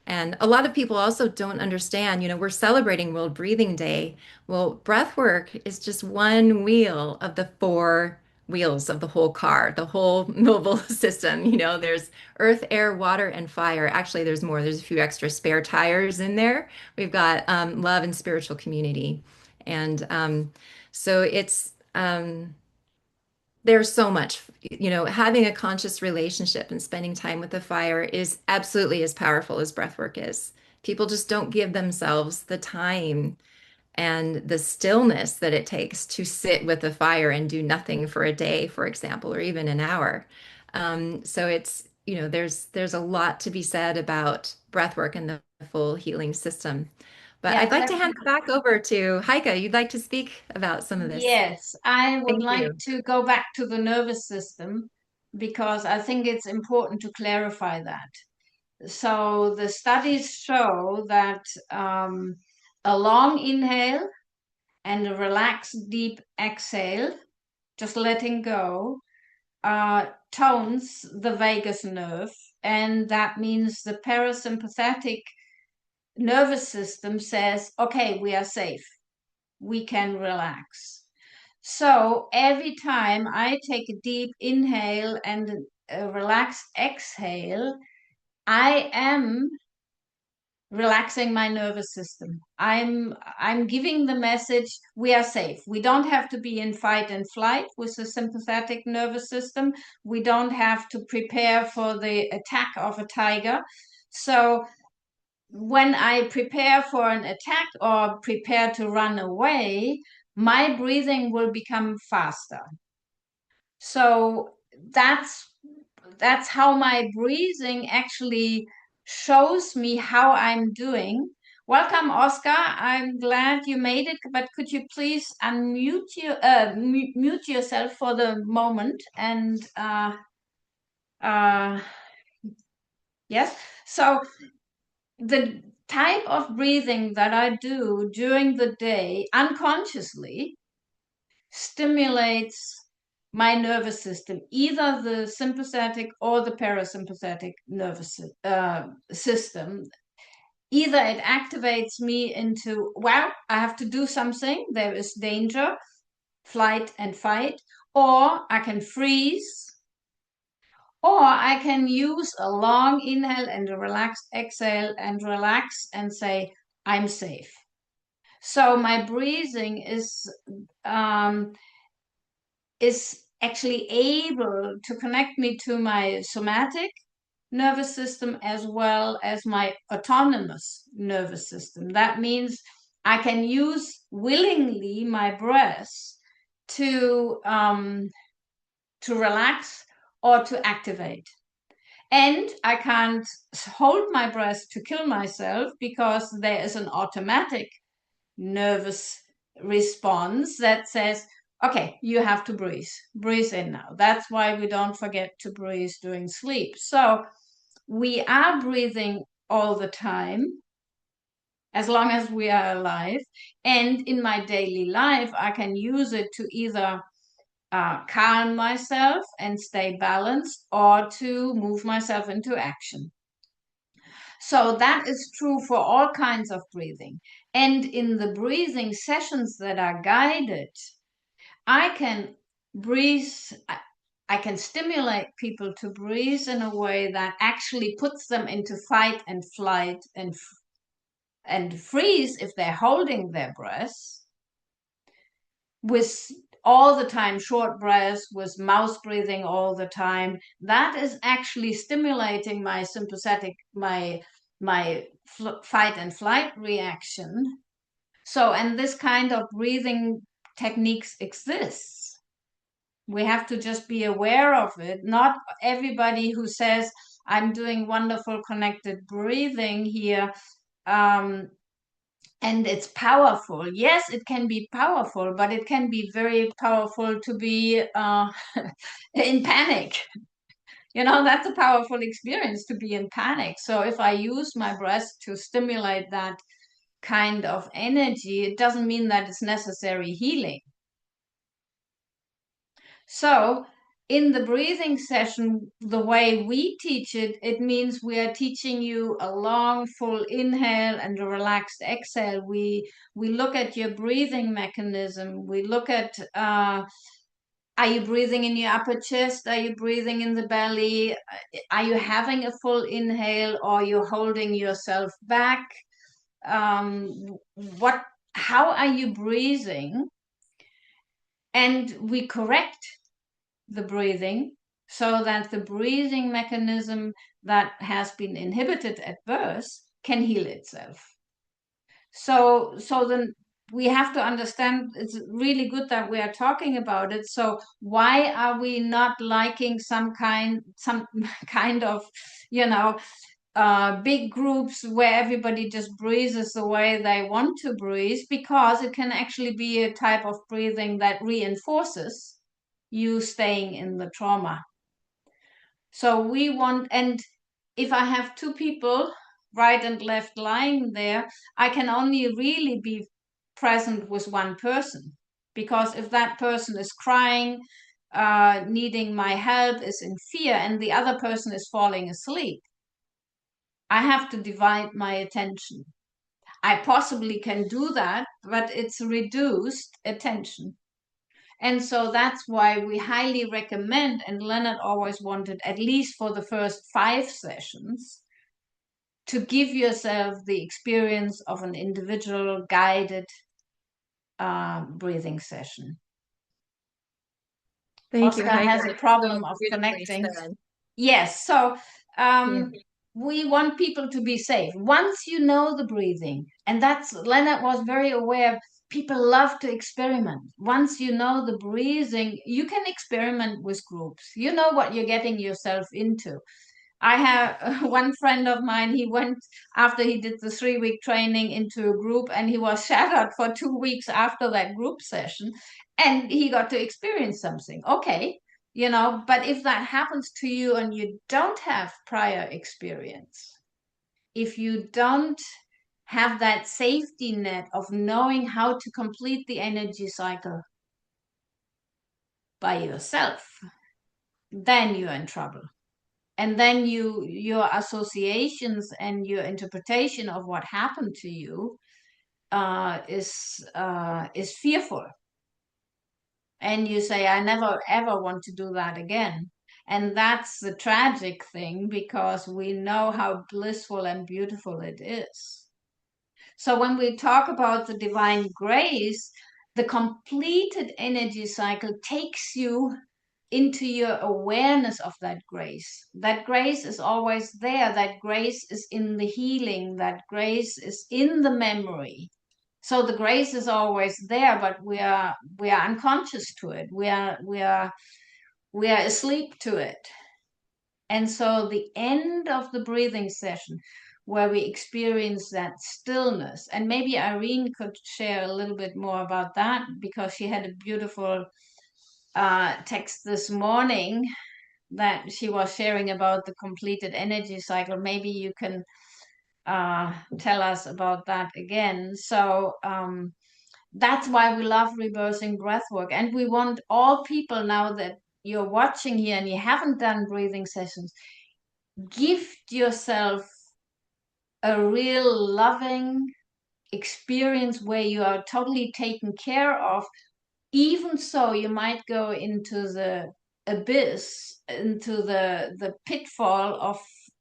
And a lot of people also don't understand, we're celebrating World Breathing Day. Well, breath work is just one wheel of the four wheels of the whole car, the whole mobile system. There's earth, air, water, and fire. Actually, there's more. There's a few extra spare tires in there. We've got love and spiritual community. And so there's so much, having a conscious relationship and spending time with the fire is absolutely as powerful as breath work is. People just don't give themselves the time and the stillness that it takes to sit with the fire and do nothing for a day, for example, or even an hour. So there's a lot to be said about breath work and the full healing system. But Yeah, I'd like to hand it definitely. back over to Heike. You'd like to speak about some of this. Yes, I would Thank like you. to go back to the nervous system because I think it's important to clarify that. So the studies show that a long inhale and a relaxed deep exhale, just letting go, tones the vagus nerve, and that means the parasympathetic nervous system says, okay, we are safe, we can relax. So every time I take a deep inhale and a relaxed exhale, I am relaxing my nervous system. I'm giving the message we are safe. We don't have to be in fight and flight with the sympathetic nervous system. We don't have to prepare for the attack of a tiger. So when I prepare for an attack or prepare to run away, my breathing will become faster. So that's how my breathing actually shows me how I'm doing. Welcome, Oscar. I'm glad you made it, but could you please mute yourself for the moment and uh, yes. So the type of breathing that I do during the day unconsciously stimulates my nervous system, either the sympathetic or the parasympathetic nervous system. Either it activates me into, wow, I have to do something, there is danger, flight and fight, or I can freeze, or I can use a long inhale and a relaxed exhale and relax and say, I'm safe. So my breathing is actually able to connect me to my somatic nervous system as well as my autonomous nervous system. That means I can use willingly my breath to relax or to activate. And I can't hold my breath to kill myself because there is an automatic nervous response that says, okay, you have to breathe. Breathe in now. That's why we don't forget to breathe during sleep. So we are breathing all the time as long as we are alive. And in my daily life, I can use it to either calm myself and stay balanced or to move myself into action. So that is true for all kinds of breathing. And in the breathing sessions that are guided, I can breathe, I can stimulate people to breathe in a way that actually puts them into fight and flight and freeze if they're holding their breath, with all the time short breaths, with mouth breathing all the time. That is actually stimulating my sympathetic, my fight and flight reaction. So, and this kind of breathing techniques exists. We have to just be aware of it. Not everybody who says, I'm doing wonderful connected breathing here, and it's powerful. Yes, it can be powerful, but it can be very powerful to be in panic. That's a powerful experience to be in panic. So if I use my breath to stimulate that kind of energy, it doesn't mean that it's necessary healing. So in the breathing session, the way we teach it, it means we are teaching you a long, full inhale and a relaxed exhale. We look at your breathing mechanism. We look at, are you breathing in your upper chest? Are you breathing in the belly? Are you having a full inhale, or you're holding yourself back? How are you breathing? And we correct the breathing so that the breathing mechanism that has been inhibited at birth can heal itself. So then we have to understand, it's really good that we are talking about it. So why are we not liking some kind of, big groups where everybody just breathes the way they want to breathe? Because it can actually be a type of breathing that reinforces you staying in the trauma. So we want, and if I have two people, right and left, lying there, I can only really be present with one person. Because if that person is crying, needing my help, is in fear, and the other person is falling asleep, I have to divide my attention. I possibly can do that, but it's reduced attention. And so that's why we highly recommend, and Leonard always wanted, at least for the first 5 sessions, to give yourself the experience of an individual guided breathing session. Thank you, Oscar Heike. has a That's so problem of beautifully connecting. said. Yes, so Yeah. we want people to be safe. Once you know the breathing, and that's, Leonard was very aware, people love to experiment. Once you know the breathing, you can experiment with groups. You know what you're getting yourself into. I have one friend of mine, he went after he did the 3-week training into a group, and he was shattered for 2 weeks after that group session, and he got to experience something. Okay, but if that happens to you and you don't have prior experience, if you don't have that safety net of knowing how to complete the energy cycle by yourself, then you're in trouble. And then your associations and your interpretation of what happened to you is fearful, and you say, I never ever want to do that again. And that's the tragic thing, because we know how blissful and beautiful it is. So when we talk about the divine grace, the completed energy cycle takes you into your awareness of that grace. That grace is always there. That grace is in the healing. That grace is in the memory. So the grace is always there, but we are unconscious to it. We are asleep to it. And so the end of the breathing session, where we experience that stillness, and maybe Irene could share a little bit more about that, because she had a beautiful text this morning that she was sharing about the completed energy cycle. Maybe you can tell us about that again. So that's why we love rebirthing breathwork, and we want all people, now that you're watching here and you haven't done breathing sessions, gift yourself a real loving experience where you are totally taken care of. Even so, you might go into the abyss, into the pitfall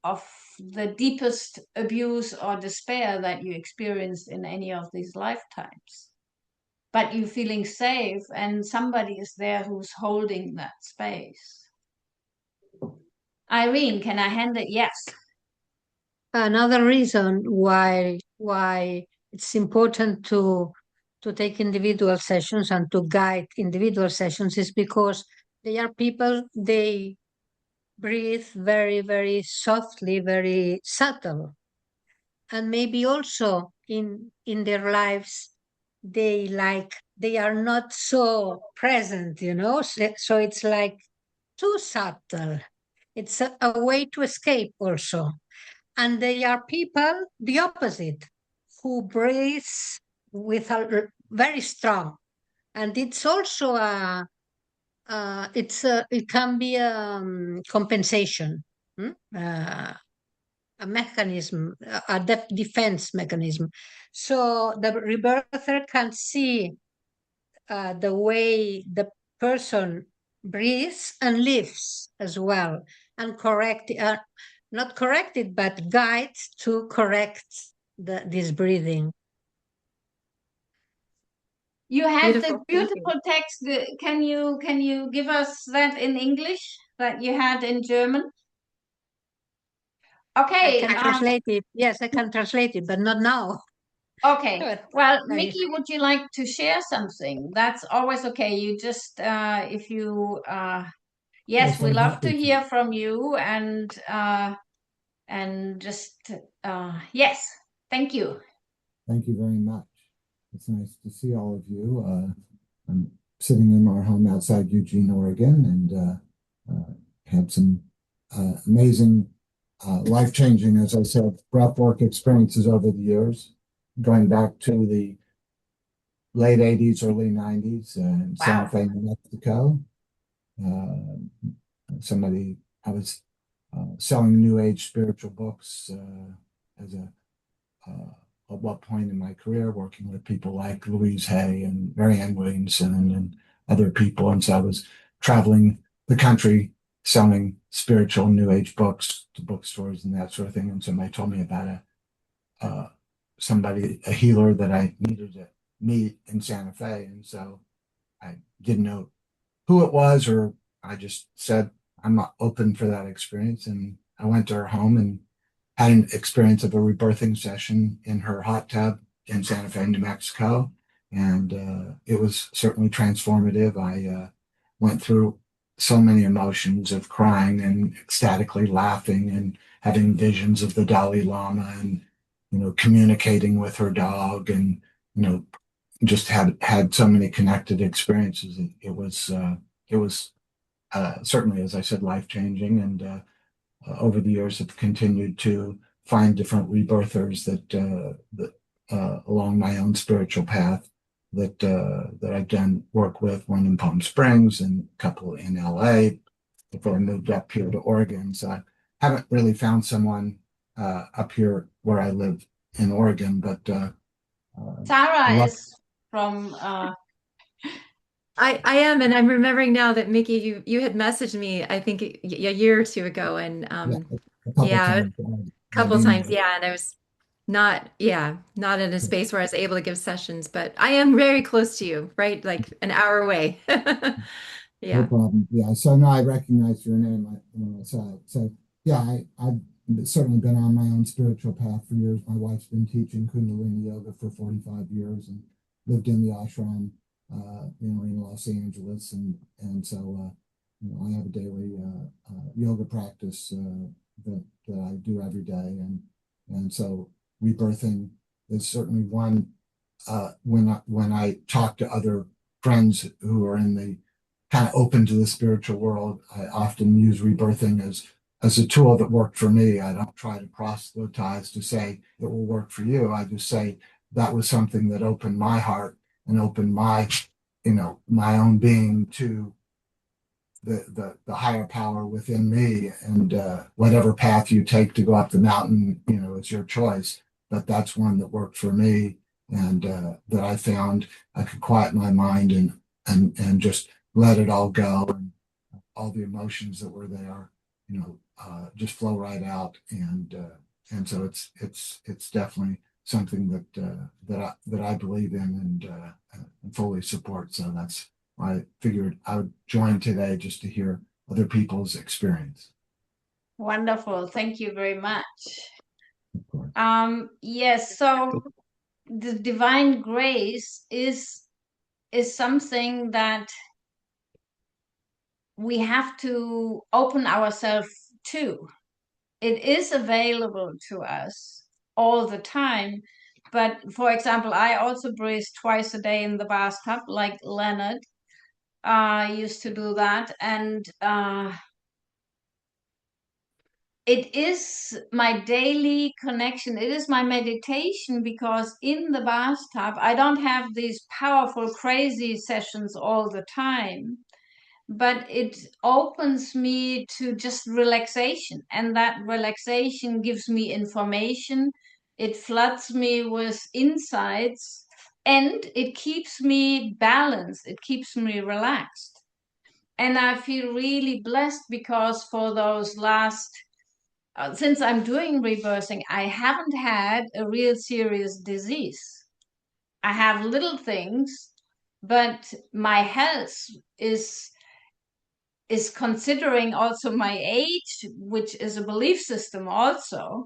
of the deepest abuse or despair that you experienced in any of these lifetimes. But you're feeling safe, and somebody is there who's holding that space. Irene, can I hand it? Yes. Another reason why it's important to take individual sessions and to guide individual sessions is because they are people, they breathe very, very softly, very subtle. And maybe also in their lives they are not so present, so it's like too subtle. It's a way to escape also. And they are people, the opposite, who breathe with a very strong. And it's also it can be a compensation, a mechanism, a defense mechanism. So the rebirther can see the way the person breathes and lives as well, and not correct it, but guides to correct this breathing. You had the Beautiful. Thank you. beautiful text. Can you give us that in English that you had in German? I Okay. can translate it. Yes, I can translate it, but not now. Okay. But Well, I, Mickey, would you like to share something? That's always okay. You just if you yes, Yes, we I'm love to happy to. hear from you, and just yes, thank you. Thank you very much. It's nice to see all of you. I'm sitting in our home outside Eugene, Oregon, and had some amazing, life-changing, as I said, breathwork experiences over the years, going back to the late 80s, early 90s in Santa Wow. Fe, New Mexico. I was selling New Age spiritual books as at what point in my career, working with people like Louise Hay and Marianne Williamson and other people. And so I was traveling the country selling spiritual New Age books to bookstores and that sort of thing. And somebody told me about uh, a healer that I needed to meet in Santa Fe. And so I didn't know who it was, or I just said, I'm not open for that experience. And I went to her home and had an experience of a rebirthing session in her hot tub in Santa Fe, New Mexico. And it was certainly transformative. I went through so many emotions of crying and ecstatically laughing and having visions of the Dalai Lama and, communicating with her dog and, just had so many connected experiences. It was certainly, as I said, life changing, and over the years have continued to find different rebirthers that along my own spiritual path that I've done work with, one in Palm Springs and a couple in LA before I moved up here to Oregon. So I haven't really found someone up here where I live in Oregon, but Sarah love. is from I am, and I'm remembering now that Mickey, you had messaged me, I think a year or two ago, and Yeah, a couple yeah, a times I've couple times, emailed. yeah, and I was not in a space where I was able to give sessions, but I am very close to you, right? Like an hour away. No Yeah. problem. Yeah. So no, I recognize your name when I saw it. So yeah, I've certainly been on my own spiritual path for years. My wife's been teaching Kundalini yoga for 45 years and lived in the ashram, in Los Angeles. And so, I have a daily yoga practice that I do every day. And so rebirthing is certainly one, when I talk to other friends who are in the kind of open to the spiritual world, I often use rebirthing as a tool that worked for me. I don't try to proselytize to say it will work for you. I just say that was something that opened my heart and opened my own being to the higher power within me. And whatever path you take to go up the mountain, it's your choice. But that's one that worked for me, and that I found I could quiet my mind and just let it all go, and all the emotions that were there, just flow right out. And so it's definitely something that I believe in and fully support. So that's why I figured I would join today just to hear other people's experience. wonderful. Thank you very much. Of course. Yes, so the divine grace is something that we have to open ourselves to. It is available to us all the time. But for example, I also breathe twice a day in the bathtub, like Leonard used to do that. And it is my daily connection. It is my meditation because in the bathtub, I don't have these powerful, crazy sessions all the time, but it opens me to just relaxation. And that relaxation gives me information. It floods me with insights and it keeps me balanced. It keeps me relaxed. And I feel really blessed because for those last since I'm doing reversing, I haven't had a real serious disease. I have little things, but my health is considering also my age, which is a belief system also.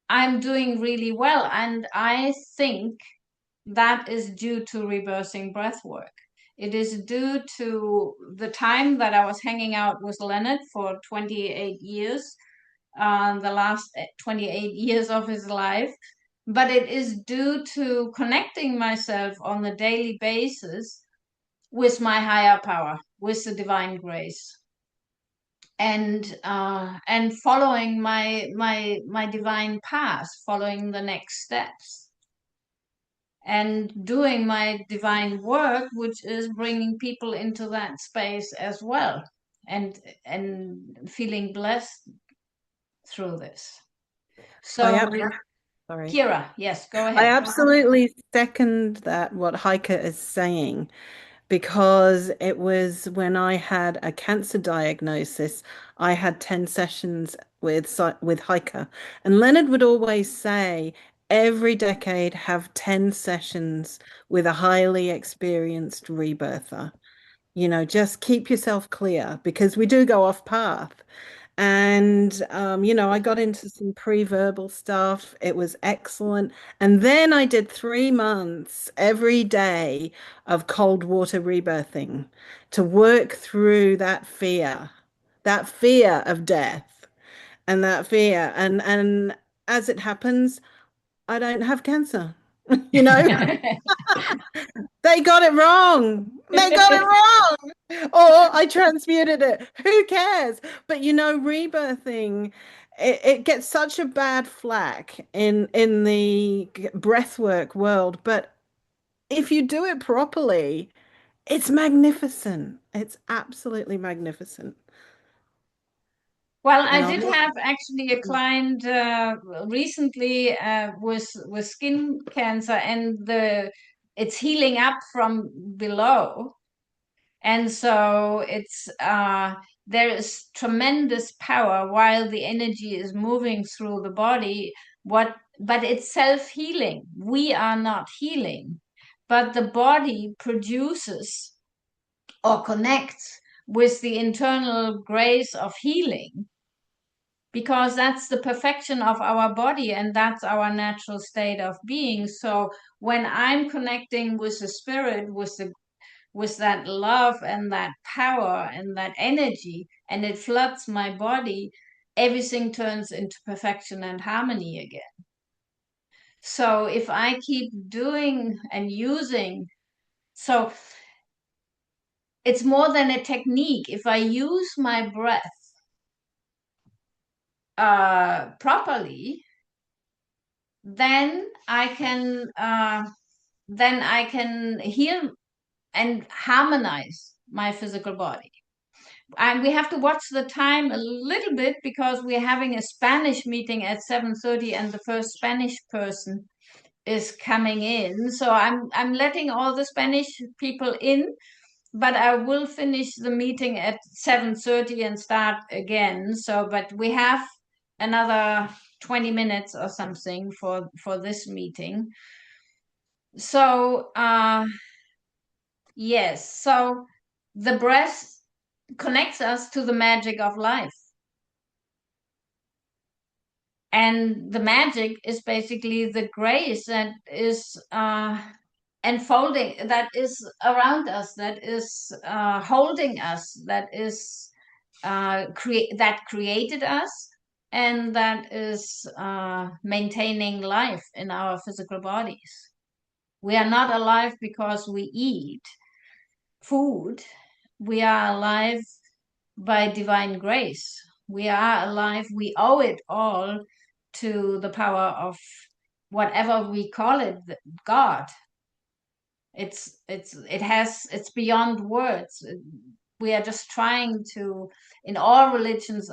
I'm doing really well, and I think that is due to reversing breath work. It is due to the time that I was hanging out with Leonard for 28 years, the last 28 years of his life, but it is due to connecting myself on a daily basis with my higher power, with the divine grace, and following my divine path, following the next steps, and doing my divine work, which is bringing people into that space as well, and feeling blessed through this. I So, sorry. Kira, yes, go I ahead. absolutely second that what Heike is saying, because it was when I had a cancer diagnosis. I had 10 sessions with Hiker, and Leonard would always say every decade have 10 sessions with a highly experienced rebirther. Just keep yourself clear because we do go off path. And, I got into some pre-verbal stuff. It was excellent. And then I did 3 months every day of cold water rebirthing to work through that fear of death and that fear. And as it happens, I don't have cancer. You know, they got it wrong. They got it wrong. Or I transmuted it. Who cares? But rebirthing, it gets such a bad flack in the breathwork world. But if you do it properly, it's magnificent. It's absolutely magnificent. Well, And I I'll did have actually a client recently with skin cancer, and the it's healing up from below. And so there is tremendous power while the energy is moving through the body. But it's self-healing. We are not healing, but the body produces or connects with the internal grace of healing, because that's the perfection of our body and that's our natural state of being. So when I'm connecting with the spirit, with that love and that power and that energy, and it floods my body, everything turns into perfection and harmony again. So if I keep doing and using, so it's more than a technique. If I use my breath properly, then I can heal and harmonize my physical body. And we have to watch the time a little bit because we're having a Spanish meeting at 7:30 and the first Spanish person is coming in. So I'm letting all the Spanish people in, but I will finish the meeting at 7:30 and start again. So but we have another 20 minutes or something for this meeting. So yes, so the breath connects us to the magic of life. And the magic is basically the grace that is enfolding, that is around us, that is holding us, that is that created us, and that is maintaining life in our physical bodies. We are not alive because we eat food. We are alive by divine grace. We are alive. We owe it all to the power of whatever we call it, God. It's beyond words. We are just trying to, in all religions,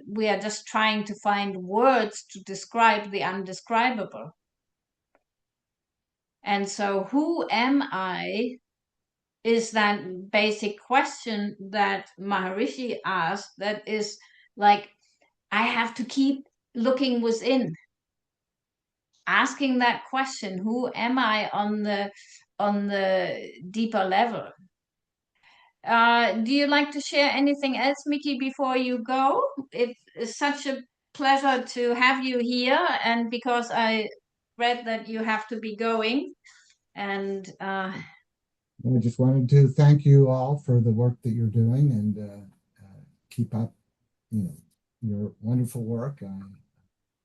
we are just trying to find words to describe the undescribable. And so, who am I? Is that basic question that Maharishi asked, that is like, I have to keep looking within, asking that question, who am I on the deeper level? Do you like to share anything else, Mickey, before you go? It is such a pleasure to have you here, and because I read that you have to be going, and I just wanted to thank you all for the work that you're doing and keep up, your wonderful work. I'm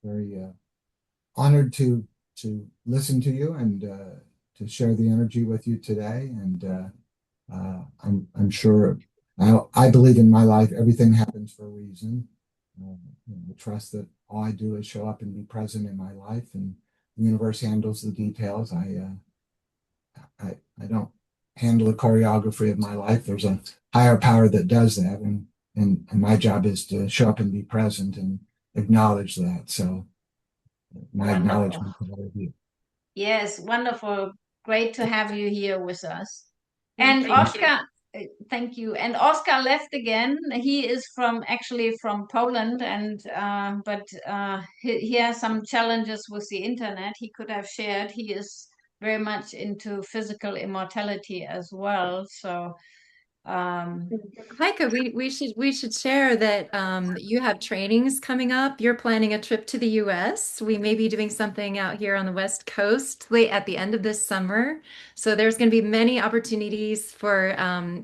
very honored to listen to you and to share the energy with you today. And I'm sure I believe in my life everything happens for a reason. I trust that all I do is show up and be present in my life, and the universe handles the details. I don't handle the choreography of my life. There's a higher power that does that, and my job is to show up and be present and acknowledge that. So my wonderful. acknowledgement to all of you. Yes, wonderful. Great to have you here with us. And Thank you. Oscar, thank you. And Oscar left again. He is from actually from Poland, and but he has some challenges with the internet. He could have shared. He is very much into physical immortality as well. So um, Heike, we should share that you have trainings coming up. You're planning a trip to the US. We may be doing something out here on the West Coast late at the end of this summer. So there's going to be many opportunities for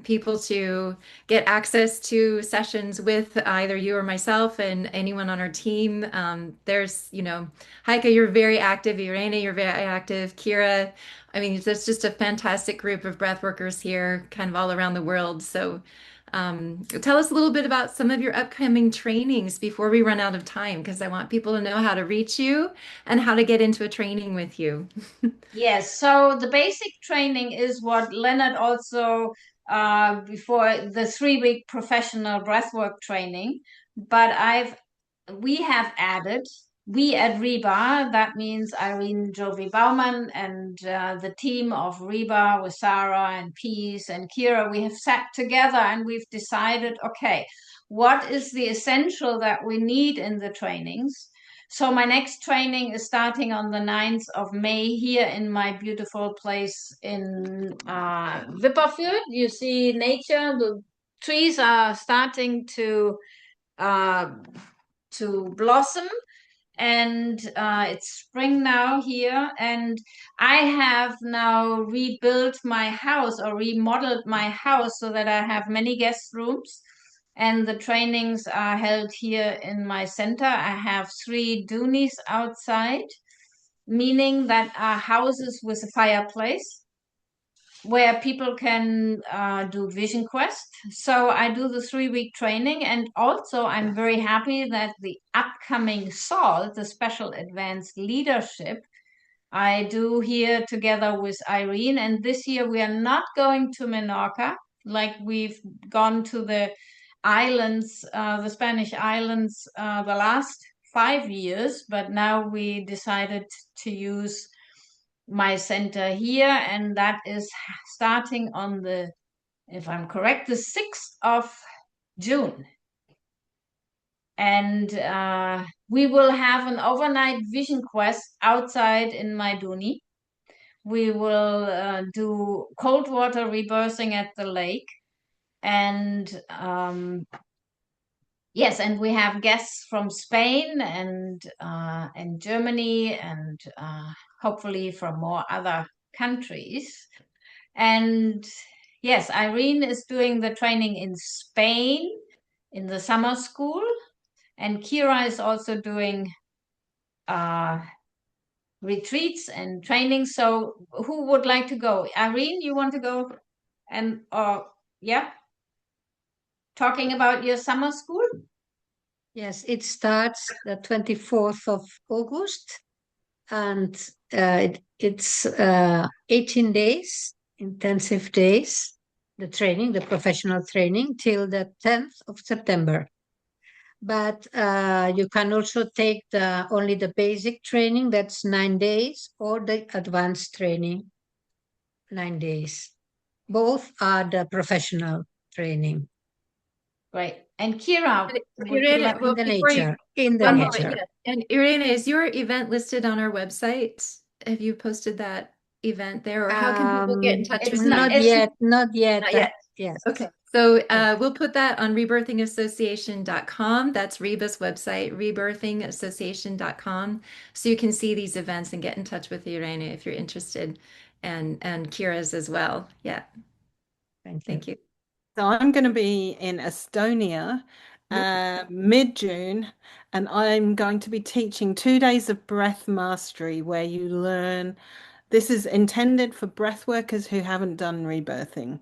people to get access to sessions with either you or myself and anyone on our team. Heike, you're very active. Irene, you're very active. Kira, I mean, there's just a fantastic group of breath workers here, kind of all around the world. So, tell us a little bit about some of your upcoming trainings before we run out of time, because I want people to know how to reach you and how to get into a training with you. yes, so the basic training is what Leonard also before the 3 week professional breathwork training, but we have added, we at Reba, that means Irene Jovi Bauman and the team of Reba with Sarah and Peace and Kira, we have sat together and we've decided, okay, what is the essential that we need in the trainings? So my next training is starting on the 9th of May here in my beautiful place in Wipperfürth. You see nature, the trees are starting uh, to blossom, and it's spring now here, and I have now rebuilt my house or remodeled my house so that I have many guest rooms, and the trainings are held here in my center. I have 3 doonies outside, meaning that are houses with a fireplace where people can do Vision Quest. So I do the 3 week training, and also I'm very happy that the upcoming SALT, the Special Advanced Leadership, I do here together with Irene. And this year we are not going to Menorca like we've gone to the islands, the Spanish islands, the last 5 years, but now we decided to use my center here, and that is starting on the, if I'm correct, the 6th of June. And we will have an overnight vision quest outside in my Duni. We will do cold water rebirthing at the lake. And yes, and we have guests from Spain and Germany and hopefully from more other countries. And yes, Irene is doing the training in Spain in the summer school, and Kira is also doing uh, retreats and training. So, who would like to go? Irene, you want to go? And yeah, talking about your summer school? Yes, it starts the 24th of August, and it's 18 days, intensive days, the training, the professional training, till the 10th of September. But you can also take only the basic training, that's 9 days, or the advanced training, 9 days. Both are the professional training. Great. And Kira, would you Irene, like? In well, the before you, nature, in the one moment, nature. yeah. And Irene, is your event listed on our website? Have you posted that event there, or how can people get in touch It's with not. you? Not It's yet, not yet. Not yet. Yes, Okay. So yes, we'll put that on rebirthingassociation.com. That's Reba's website, rebirthingassociation.com. So you can see these events and get in touch with Irene if you're interested, and Kira's as well. Yeah. thank you. Thank you. So I'm going to be in Estonia mid-June, and I'm going to be teaching 2 days of breath mastery where you learn. This is intended for breath workers who haven't done rebirthing,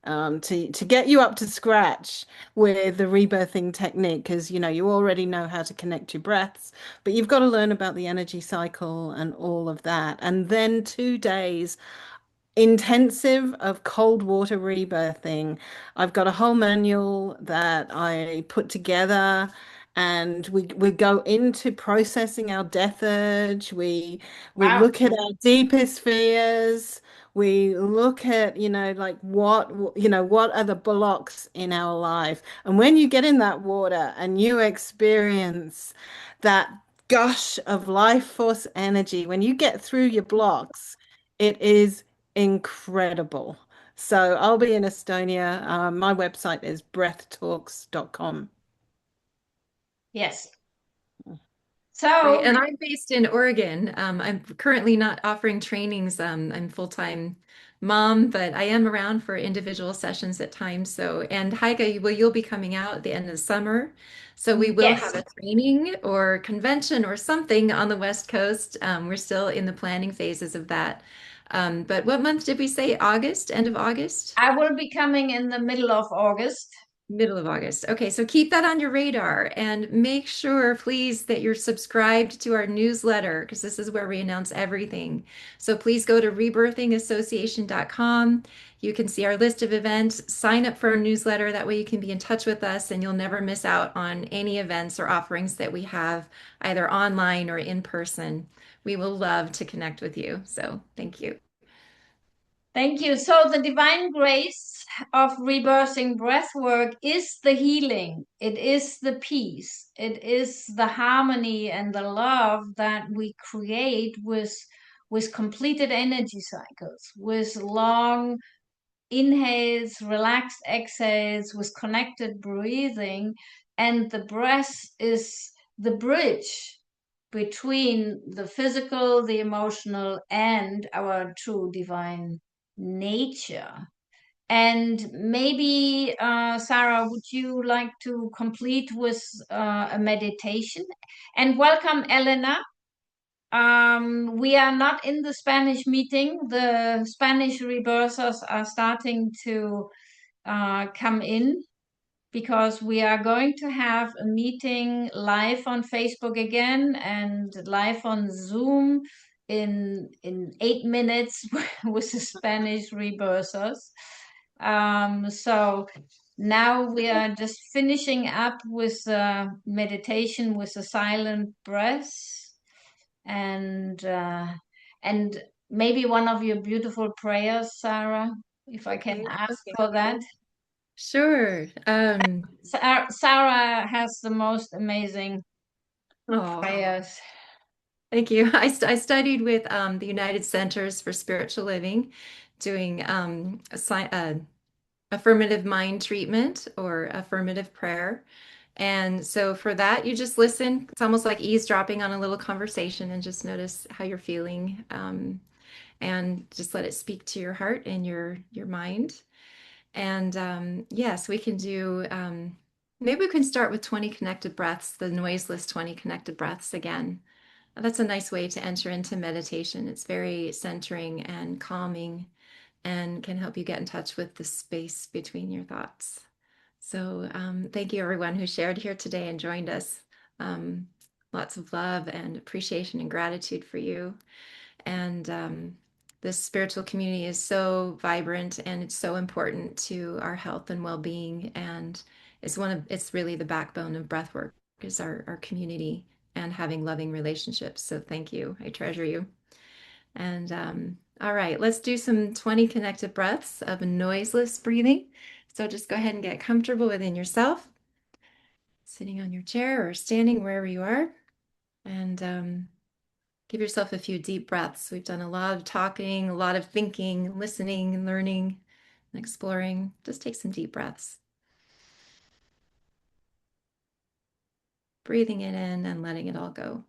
to get you up to scratch with the rebirthing technique, because you already know how to connect your breaths, but you've got to learn about the energy cycle and all of that. And then 2 days intensive of cold water rebirthing. I've got a whole manual that I put together, and we go into processing our death urge. We wow. look at our deepest fears. We look at, like what are the blocks in our life? And when you get in that water and you experience that gush of life force energy, when you get through your blocks, it is incredible. So I'll be in Estonia. My website is breathtalks.com. Yes. Great. So And I'm based in Oregon. I'm currently not offering trainings. I'm full-time mom, but I am around for individual sessions at times. So, and Heike, you'll be coming out at the end of the summer. So we will yes, have a training or convention or something on the West Coast. We're still in the planning phases of that. But what month did we say? August, end of August? I will be coming in the middle of August. Middle of August. Okay, so keep that on your radar and make sure, please, that you're subscribed to our newsletter because this is where we announce everything. So please go to rebirthingassociation.com. You can see our list of events, sign up for our newsletter. That way you can be in touch with us and you'll never miss out on any events or offerings that we have either online or in person. We will love to connect with you. So thank you. Thank you. So the divine grace of rebirthing breath work is the healing. It is the peace. It is the harmony and the love that we create with completed energy cycles, with long inhales, relaxed exhales, with connected breathing. And the breath is the bridge between the physical, the emotional, and our true divine nature. And maybe, Sarah, would you like to complete with a meditation? And welcome, Elena. We are not in the Spanish meeting. The Spanish rebirthers are starting to come in because we are going to have a meeting live on Facebook again and live on Zoom in 8 minutes with the Spanish rebirthers. So now we are just finishing up with meditation with a silent breath and and maybe one of your beautiful prayers, Sarah, if I can Okay. ask Okay. for that. Sure. Sarah has the most amazing Oh. prayers. Thank you. I studied with the United Centers for Spiritual Living, doing affirmative mind treatment or affirmative prayer. And so for that, you just listen. It's almost like eavesdropping on a little conversation and just notice how you're feeling, and just let it speak to your heart and your mind. And yes, we can do. Maybe we can start with 20 connected breaths, the noiseless 20 connected breaths again. That's a nice way to enter into meditation. It's very centering and calming and can help you get in touch with the space between your thoughts. So, thank you everyone who shared here today and joined us. Um, Lots of love and appreciation and gratitude for you. And this spiritual community is so vibrant and it's so important to our health and well-being. And it's really the backbone of breathwork is our community and having loving relationships. So thank you. I treasure you. And all right, let's do some 20 connected breaths of noiseless breathing. So just go ahead and get comfortable within yourself, sitting on your chair or standing wherever you are. And give yourself a few deep breaths. We've done a lot of talking, a lot of thinking, listening, and learning and exploring. Just take some deep breaths. Breathing it in and letting it all go.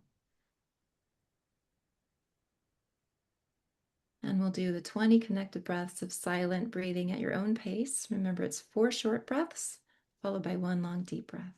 And we'll do the 20 connected breaths of silent breathing at your own pace. Remember, it's 4 short breaths followed by 1 long deep breath.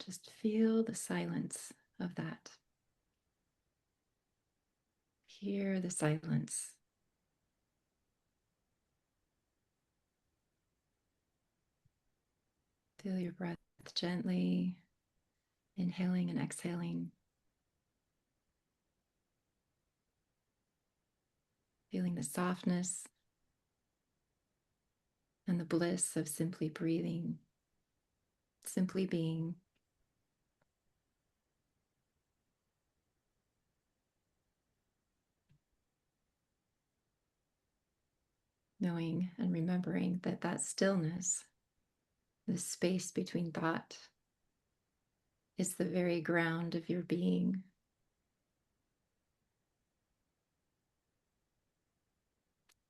Just feel the silence of that. Hear the silence. Feel your breath gently inhaling and exhaling. Feeling the softness and the bliss of simply breathing, simply being. Knowing and remembering that that stillness, the space between thought, is the very ground of your being.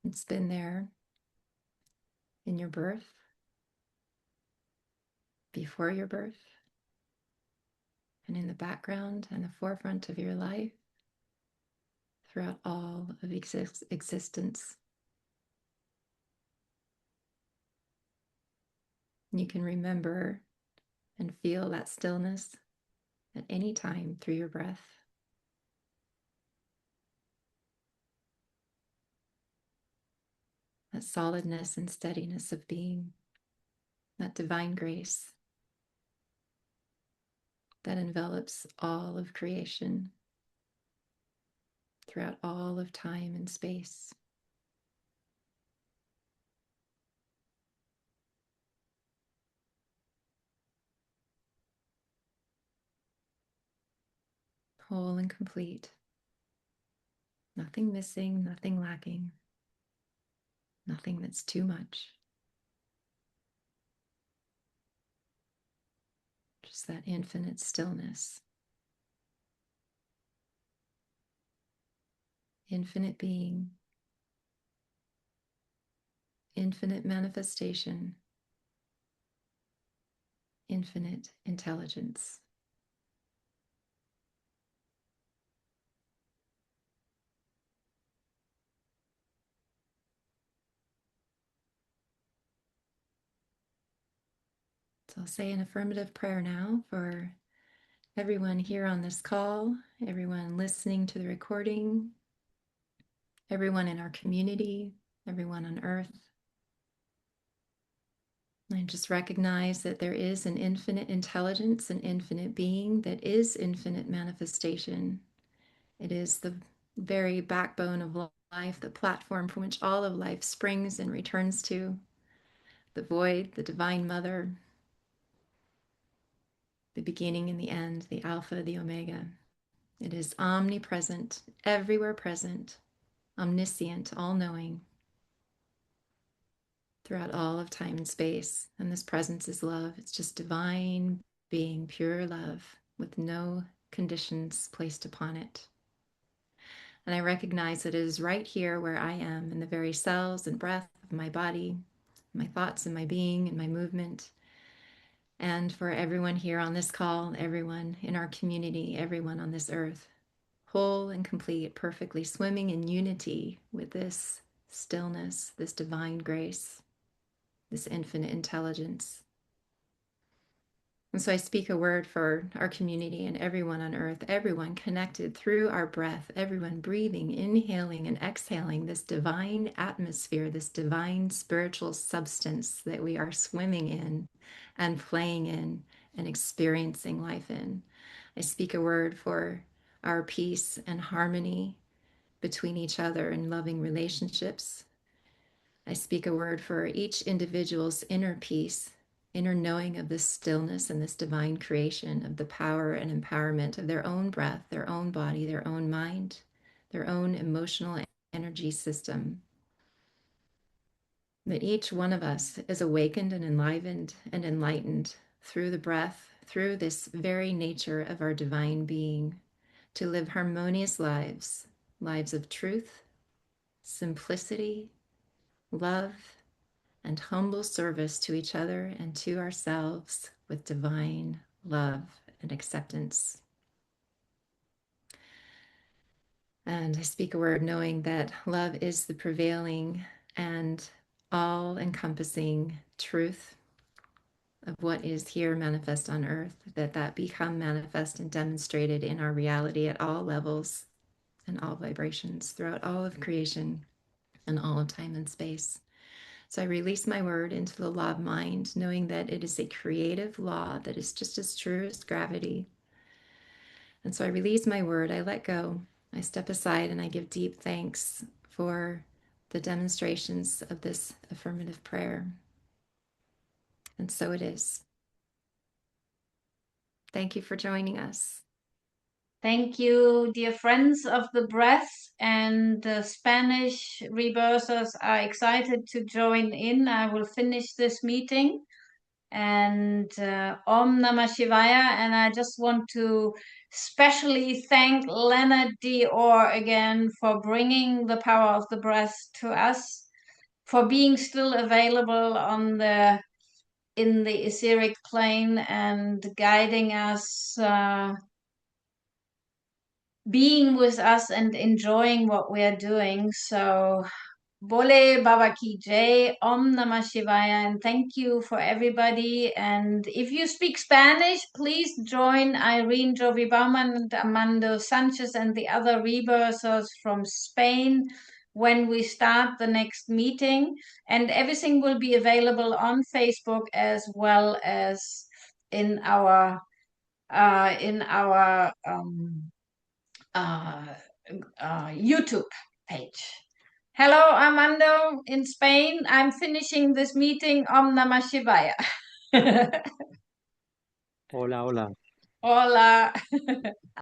It's been there in your birth, before your birth, and in the background and the forefront of your life throughout all of existence. You can remember and feel that stillness at any time through your breath. That solidness and steadiness of being, that divine grace that envelops all of creation throughout all of time and space. Whole and complete. Nothing missing, nothing lacking, nothing that's too much. Just that infinite stillness, infinite being, infinite manifestation, infinite intelligence. So I'll say an affirmative prayer now for everyone here on this call, everyone listening to the recording, everyone in our community, everyone on earth. And just recognize that there is an infinite intelligence, an infinite being that is infinite manifestation. It is the very backbone of life, the platform from which all of life springs and returns to, the void, the divine mother, the beginning and the end, the Alpha, the Omega. It is omnipresent, everywhere present, omniscient, all-knowing, throughout all of time and space. And this presence is love. It's just divine being, pure love, with no conditions placed upon it. And I recognize that it is right here where I am, in the very cells and breath of my body, my thoughts and my being and my movement. And for everyone here on this call, everyone in our community, everyone on this earth, whole and complete, perfectly swimming in unity with this stillness, this divine grace, this infinite intelligence. And so I speak a word for our community and everyone on earth, everyone connected through our breath, everyone breathing, inhaling and exhaling this divine atmosphere, this divine spiritual substance that we are swimming in and playing in and experiencing life in. I speak a word for our peace and harmony between each other in loving relationships. I speak a word for each individual's inner peace, inner knowing of this stillness and this divine creation, of the power and empowerment of their own breath, their own body, their own mind, their own emotional energy system. That each one of us is awakened and enlivened and enlightened through the breath, through this very nature of our divine being, to live harmonious lives, lives of truth, simplicity, love, and humble service to each other and to ourselves with divine love and acceptance. And I speak a word knowing that love is the prevailing and all-encompassing truth of what is here manifest on earth, that become manifest and demonstrated in our reality at all levels and all vibrations throughout all of creation and all of time and space. So I release my word into the law of mind, knowing that it is a creative law that is just as true as gravity. And so I release my word, I let go, I step aside, and I give deep thanks for the demonstrations of this affirmative prayer. And so it is. Thank you for joining us. Thank you, dear friends of the breath, and the Spanish rebirthers are excited to join in. I will finish this meeting, and Om Namah Shivaya. And I just want to specially thank Leonard D. Orr again for bringing the power of the breath to us, for being still available in the etheric plane and guiding us, being with us and enjoying what we are doing. So Bole Baba Ki Jai, Om Namah Shivaya, and thank you for everybody. And if you speak Spanish, please join Irene Jovi Bauman and Armando Sanchez and the other rebirthers from Spain when we start the next meeting. And everything will be available on Facebook as well as in our uh, YouTube page. Hello, Armando in Spain. I'm finishing this meeting. Om Namah Shivaya. Hola, hola. Hola.